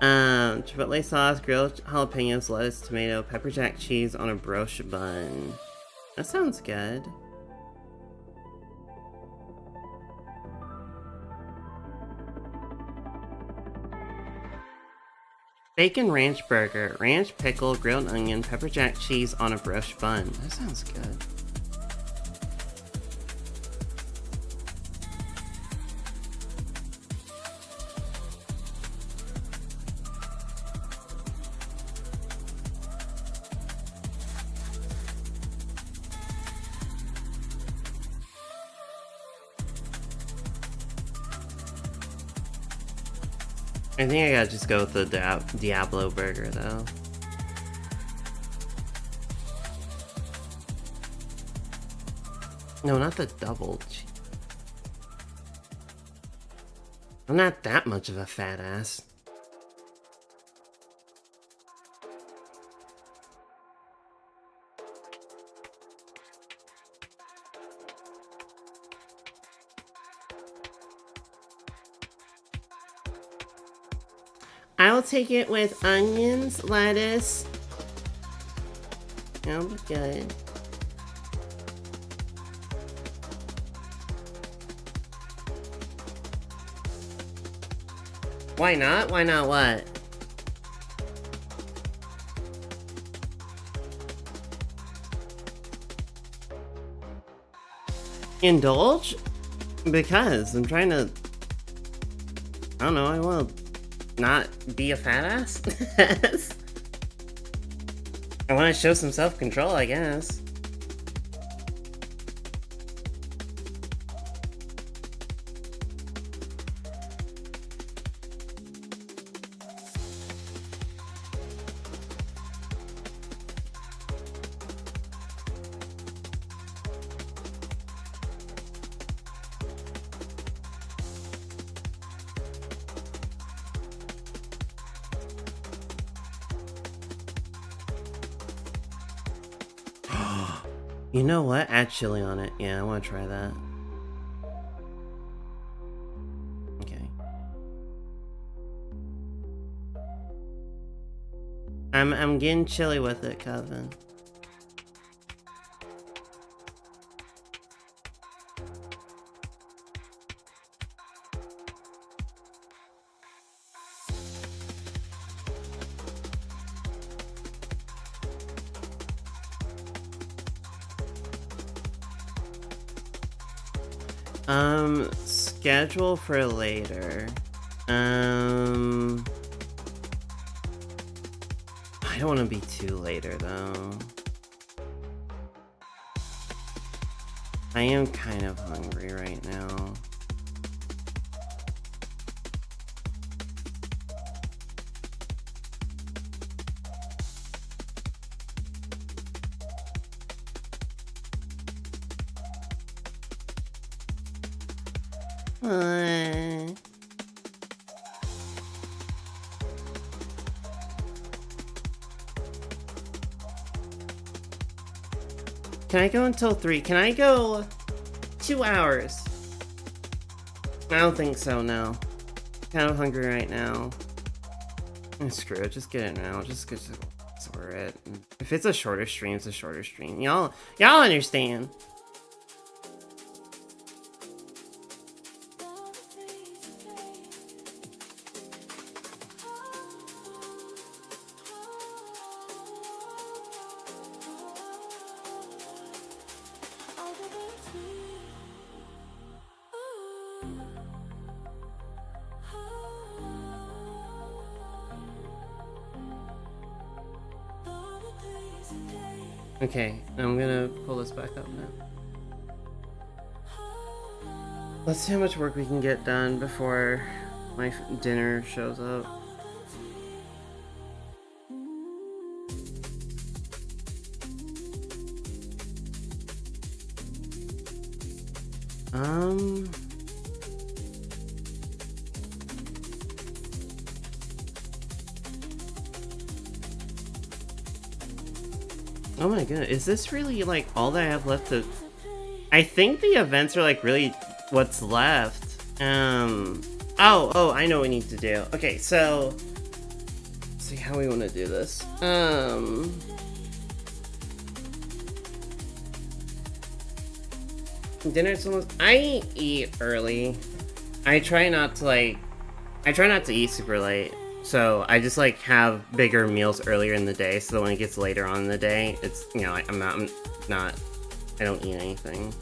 [SPEAKER 1] Chipotle sauce, grilled jalapenos, lettuce, tomato, pepper jack cheese on a brioche bun. That sounds good. Bacon ranch burger, ranch pickle, grilled onion, pepper jack cheese on a brioche bun. That sounds good. I think I gotta just go with the Diablo burger, though. No, not the double cheese. I'm not that much of a fat ass. I will take it with onions, lettuce. That'll be good. Why not? Why not what? Indulge? Because I'm trying to... I don't know, I want to not be a fat ass? I want to show some self-control, I guess. You know what? Add chili on it. Yeah, I want to try that. Okay. I'm getting chili with it, Kevin. Schedule for later. I don't want to be too later though. I am kind of hungry right now. Can I go until 3? Can I go 2 hours? I don't think so, no. Kind of hungry right now. Screw it, just get it now. Just order it. If it's a shorter stream, it's a shorter stream. Y'all understand. Okay, I'm gonna pull this back up now. Let's see how much work we can get done before my dinner shows up. Oh my god, is this really like all that I have left to... I think the events are like really what's left. Oh, I know what we need to do. Okay, so let's see how we want to do this. Dinner's almost... I eat early. I try not to eat super late. So I just like have bigger meals earlier in the day, so that when it gets later on in the day, it's, you know, I don't eat anything.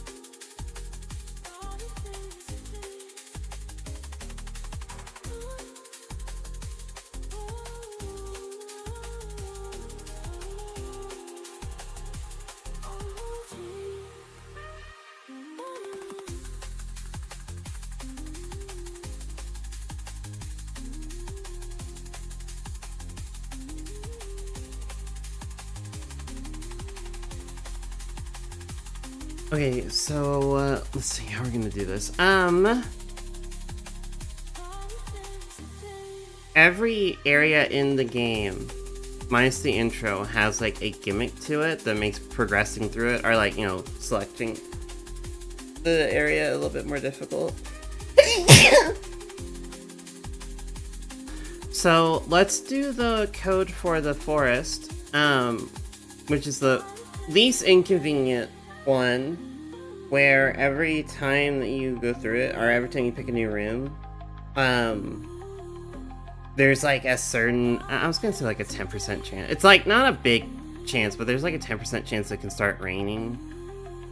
[SPEAKER 1] Okay, so, let's see how we're gonna do this. Every area in the game, minus the intro, has, like, a gimmick to it that makes progressing through it, or, like, you know, selecting the area a little bit more difficult. So let's do the code for the forest, which is the least inconvenient one, where every time that you go through it, or every time you pick a new room, there's like a certain, I was gonna say like a 10% chance. It's like not a big chance, but there's like a 10% chance it can start raining.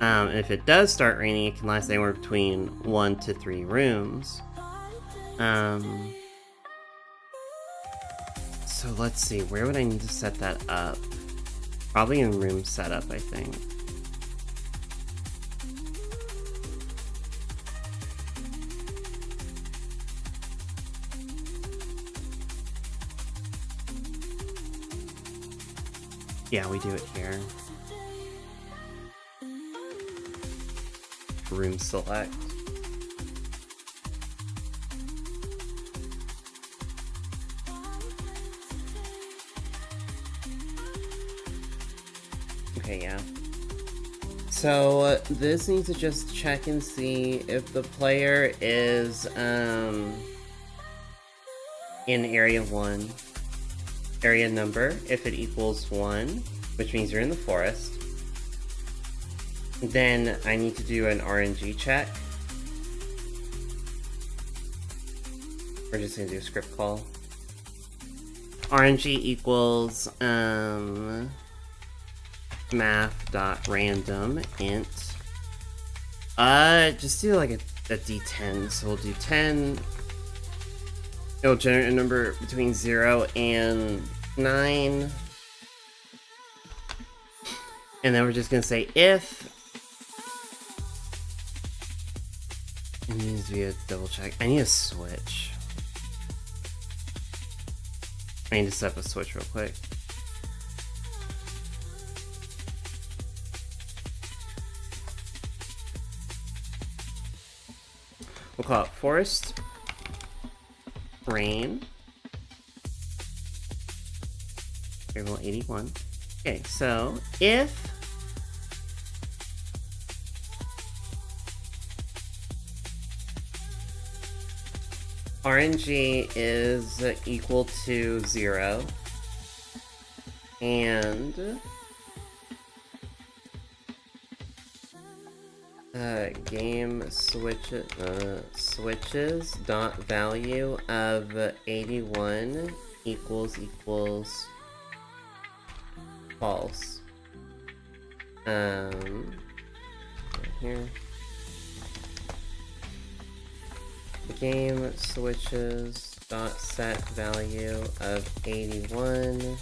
[SPEAKER 1] And if it does start raining, it can last anywhere between 1 to 3 rooms. So let's see, where would I need to set that up? Probably in room setup, I think. Yeah, we do it here. Room select. Okay, yeah. So this needs to just check and see if the player is in area 1. Area number, if it equals 1, which means you're in the forest. Then I need to do an RNG check. We're just gonna do a script call. RNG equals math.random int. Just do like a d10. So we'll do 10. It'll generate a number between 0 and 9. And then we're just gonna say if. It needs to be a double check. I need a switch. I need to set up a switch real quick. We'll call it forest rain. Variable 81. Okay, so if RNG is equal to 0 and game switches dot value of 81 equals false. Here. The game switches dot set value of 81.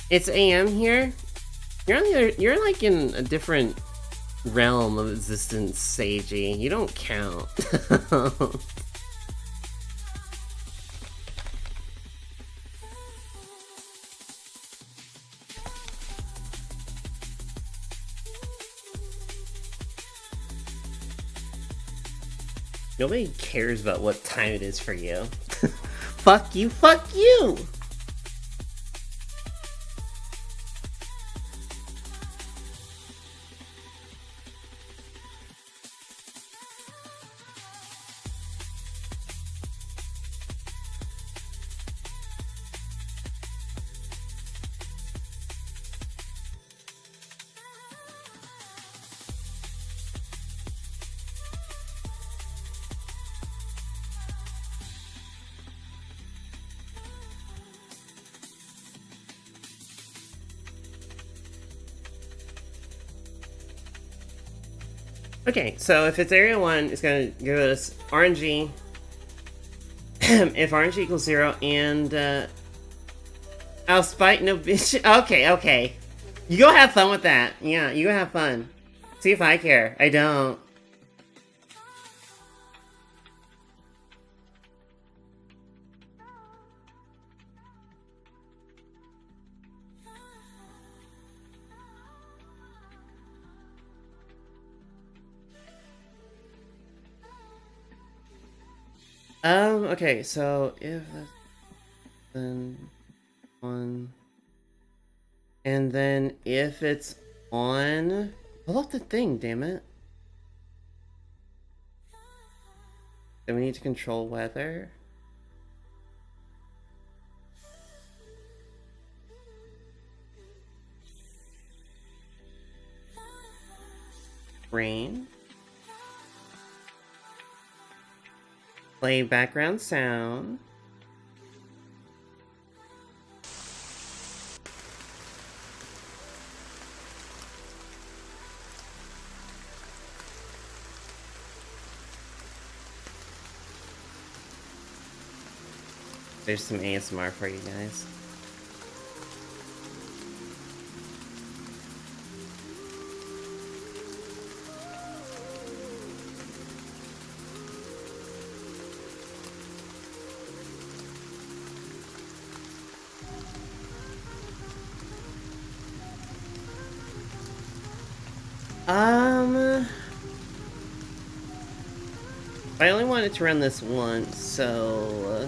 [SPEAKER 1] It's AM here. You're like in a different realm of existence, Seiji. You don't count. Nobody cares about what time it is for you. Fuck you, fuck you! Okay, so if it's area 1, it's gonna give us RNG. If RNG equals 0 and I'll spite no bitch. Okay. You go have fun with that. Yeah, you go have fun. See if I care. I don't. Okay, so if that's then 1, and then if it's on, pull up the thing, damn it. Do we need to control weather? Rain. Play background sound. There's some ASMR for you guys. I only wanted to run this once, so...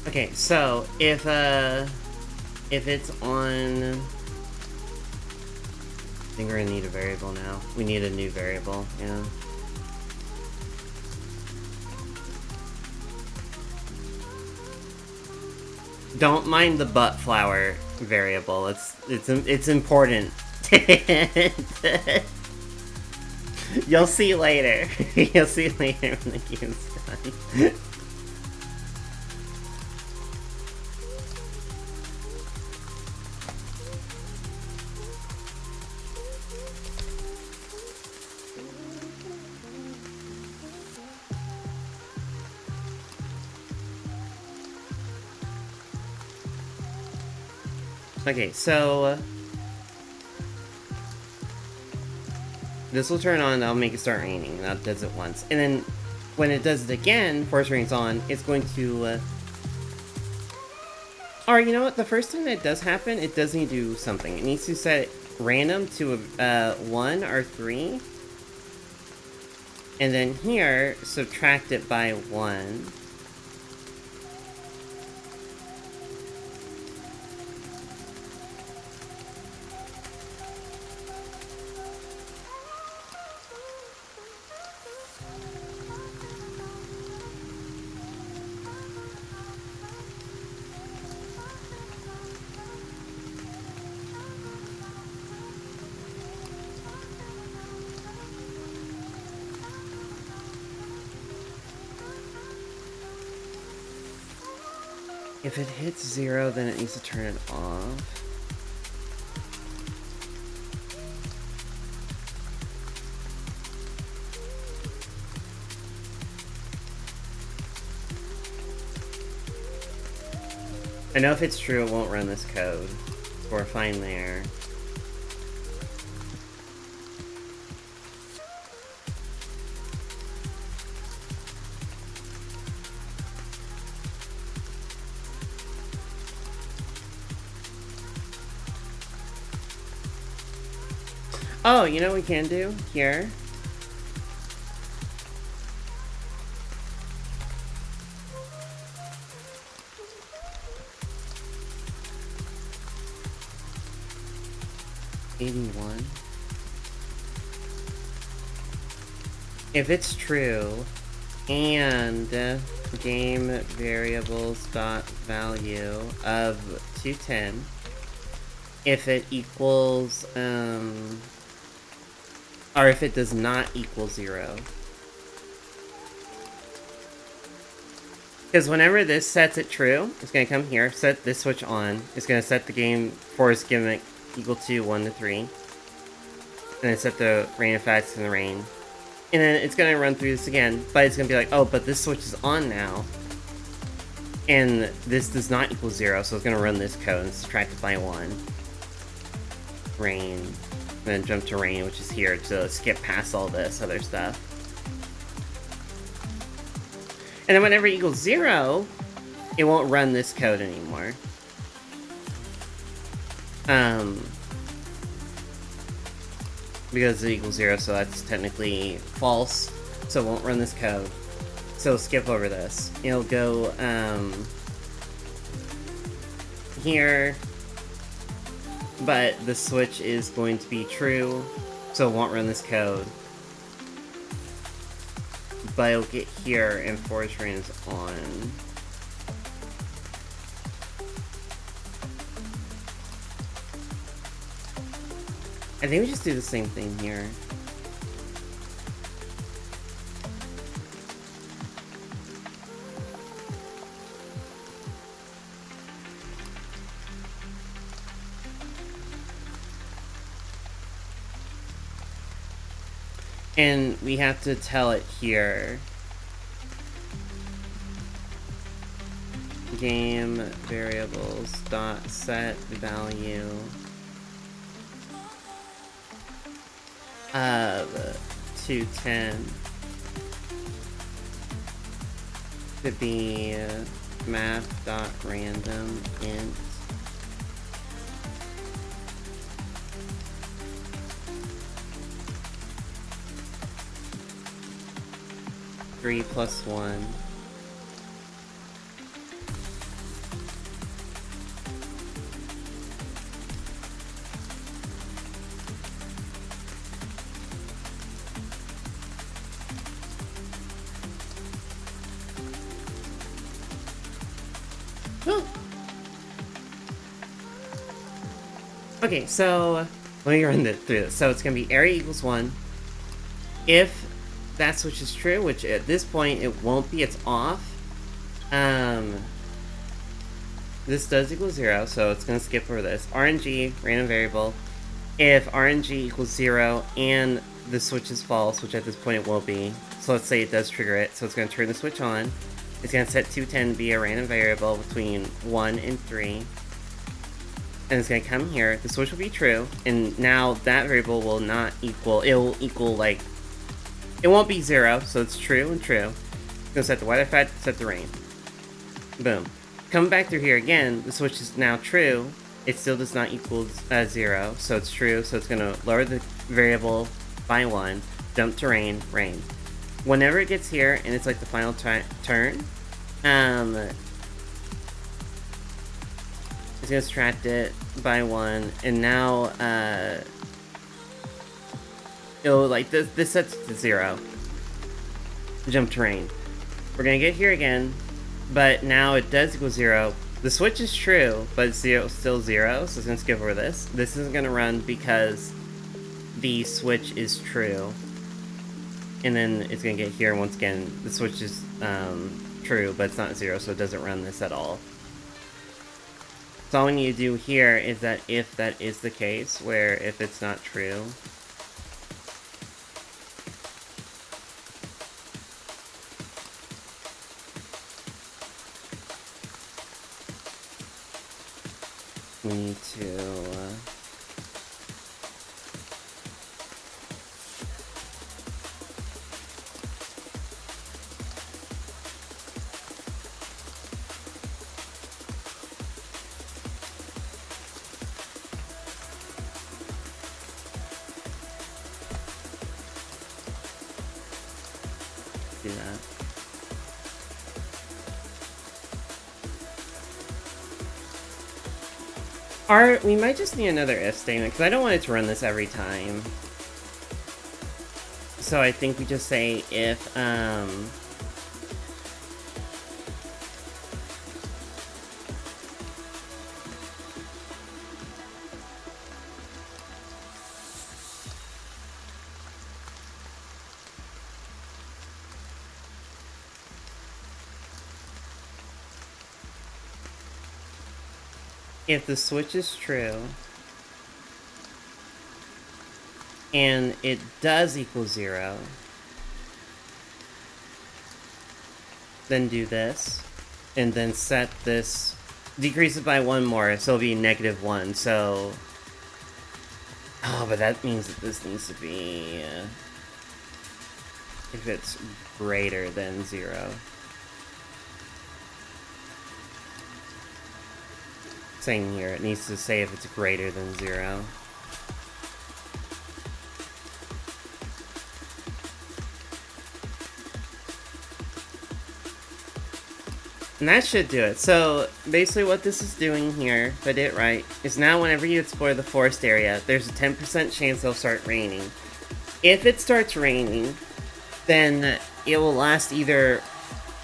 [SPEAKER 1] Okay, so if it's on... I think we're gonna need a variable now. We need a new variable, yeah. Don't mind the butt flower variable. It's important. You'll see later. You'll see later when the game's done. Okay, so this will turn on, I'll make it start raining, and that does it once. And then when it does it again, force rain's on, it's going to or you know what, the first time that does happen, it does need to do something. It needs to set random to 1 or 3. And then here, subtract it by 1. If it hits 0, then it needs to turn it off. I know if it's true, it won't run this code. We're fine there. Oh, you know what we can do? Here. '81. If it's true, and game variables dot value of 210, if it equals or if it does not equal 0. Because whenever this sets it true, it's going to come here, set this switch on. It's going to set the game force gimmick equal to 1 to 3. And then set the rain effects and the rain. And then it's going to run through this again, but it's going to be like, oh, but this switch is on now. And this does not equal 0, so it's going to run this code and subtract it by 1. Rain. And then jump to rain, which is here, to skip past all this other stuff. And then whenever it equals 0, it won't run this code anymore. Because it equals 0, so that's technically false. So it won't run this code. So skip over this. It'll go here, but the switch is going to be true, so it won't run this code. But it'll get here and force rain is on. I think we just do the same thing here. And we have to tell it here. Game variables dot set value of 210 to be math.random int three plus one. Okay, so let me run through this. So it's going to be area equals 1. If that switch is true, which at this point it won't be, it's off. This does equal 0, so it's going to skip over this. RNG, random variable. If RNG equals 0 and the switch is false, which at this point it won't be, so let's say it does trigger it, so it's going to turn the switch on. It's going to set 210 be a random variable between 1 and 3. And it's going to come here, the switch will be true, and now that variable will not equal, it will equal, like, it won't be 0, so it's true and true. It's going to set the weather effect, set the rain. Boom. Coming back through here again, the switch is now true, it still does not equal 0, so it's true, so it's going to lower the variable by 1, jump to rain, rain. Whenever it gets here, and it's like the final turn, it's going to subtract it by 1, and now, it'll, like, this sets it to 0. Jump to rain. We're going to get here again, but now it does equal 0. The switch is true, but it's still 0, so it's going to skip over this. This isn't going to run because the switch is true. And then it's going to get here, once again, the switch is true, but it's not 0, so it doesn't run this at all. So all we need to do here is that if that is the case, where if it's not true, we need to do that. We might just need another if statement, because I don't want it to run this every time. So I think we just say if, if the switch is true, and it does equal 0, then do this, and then set this, decrease it by 1 more, so it'll be -1, so Oh, but that means that this needs to be... if it's greater than 0. Same here, it needs to say if it's greater than 0. And that should do it. So, basically what this is doing here, if I did it right, is now whenever you explore the forest area, there's a 10% chance it'll start raining. If it starts raining, then it will last either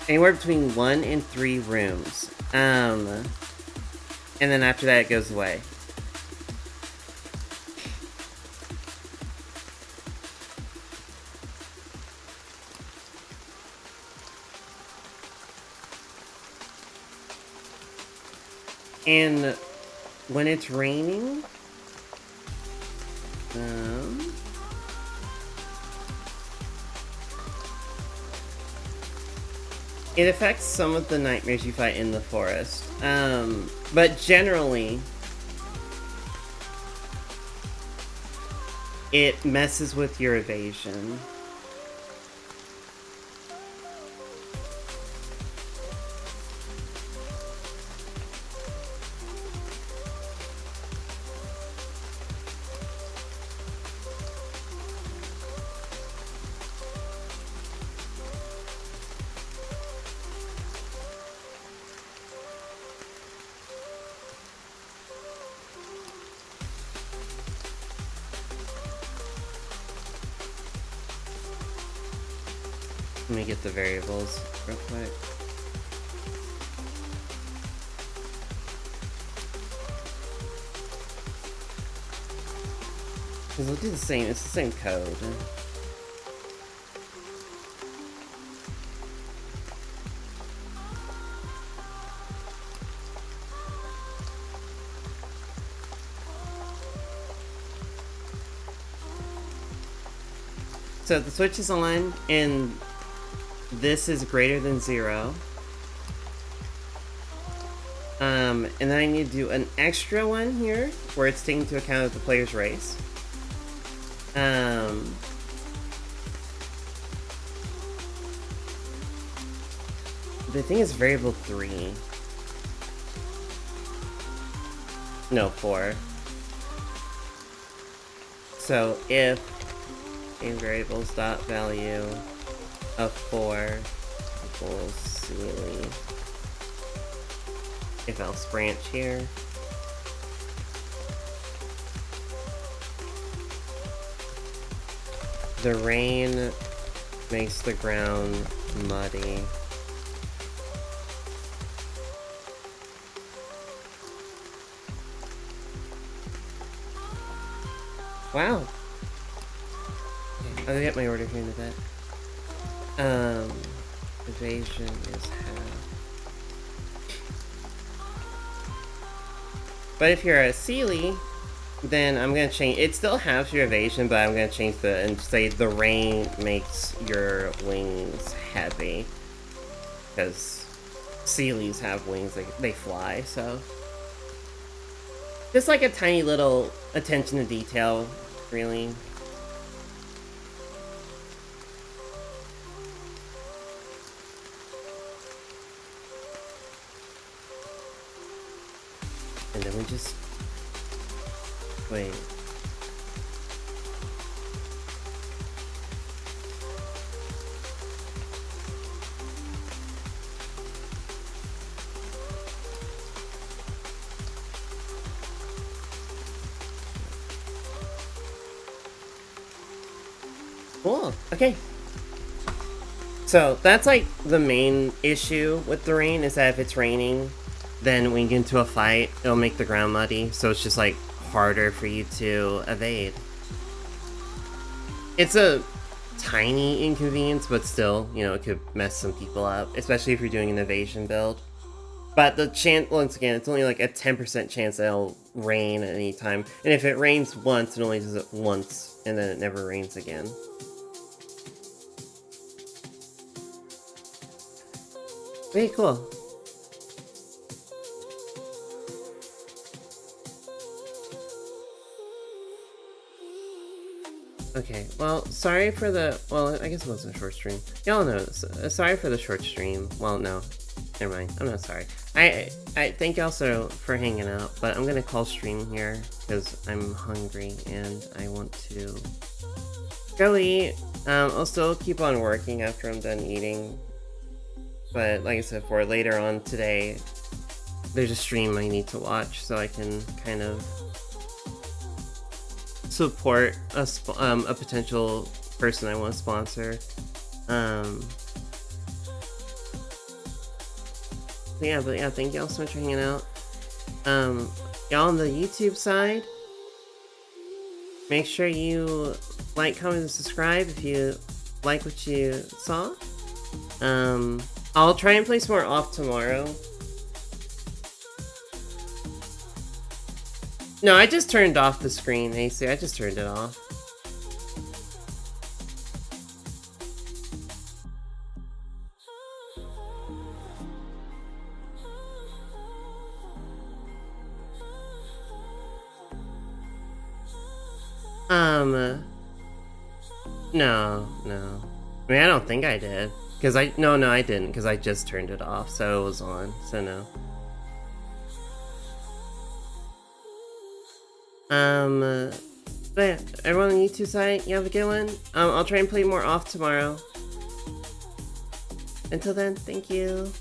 [SPEAKER 1] anywhere between 1 and 3 rooms. And then after that, it goes away. And when it's raining, it affects some of the nightmares you fight in the forest. But generally, it messes with your evasion. Let me get the variables real quick. Because we'll do the same, it's the same code. So the switch is on, and this is greater than 0. And then I need to do an extra one here, where it's taking into account of the player's race. The thing is variable 3. No, 4. So if a variable's dot value of 4 equals Sealy, if else branch here, the rain makes the ground muddy. Wow. Okay, I'll get my order here in a bit. Evasion is half. But if you're a Sealy, then I'm gonna change. It still halves your evasion, but I'm gonna change and say the rain makes your wings heavy, because Sealies have wings, they fly. So just like a tiny little attention to detail, really. And then we just wait. Cool. Okay. So that's like the main issue with the rain, is that if it's raining, then when you get into a fight, it'll make the ground muddy, so it's just like harder for you to evade. It's a tiny inconvenience, but still, you know, it could mess some people up, especially if you're doing an evasion build. But the chance, once again, it's only like a 10% chance that it'll rain at any time. And if it rains once, it only does it once, and then it never rains again. Very cool. Okay, well, sorry for the... Well, I guess it wasn't a short stream. Y'all know this. Sorry for the short stream. Well, no. Never mind. I'm not sorry. I thank y'all so for hanging out, but I'm gonna call stream here because I'm hungry and I want to go eat. I'll still keep on working after I'm done eating, but like I said, for later on today, there's a stream I need to watch so I can kind of support a potential person I want to sponsor. But yeah, thank y'all so much for hanging out. Y'all on the YouTube side, make sure you like, comment, and subscribe if you like what you saw. I'll try and play some more off tomorrow. No, I just turned off the screen, AC. I just turned it off. No. I mean, I don't think I did. Cause no, I didn't, cause I just turned it off, so it was on, so no. But yeah, everyone on the YouTube side, you have a good one. I'll try and play more off tomorrow. Until then, thank you.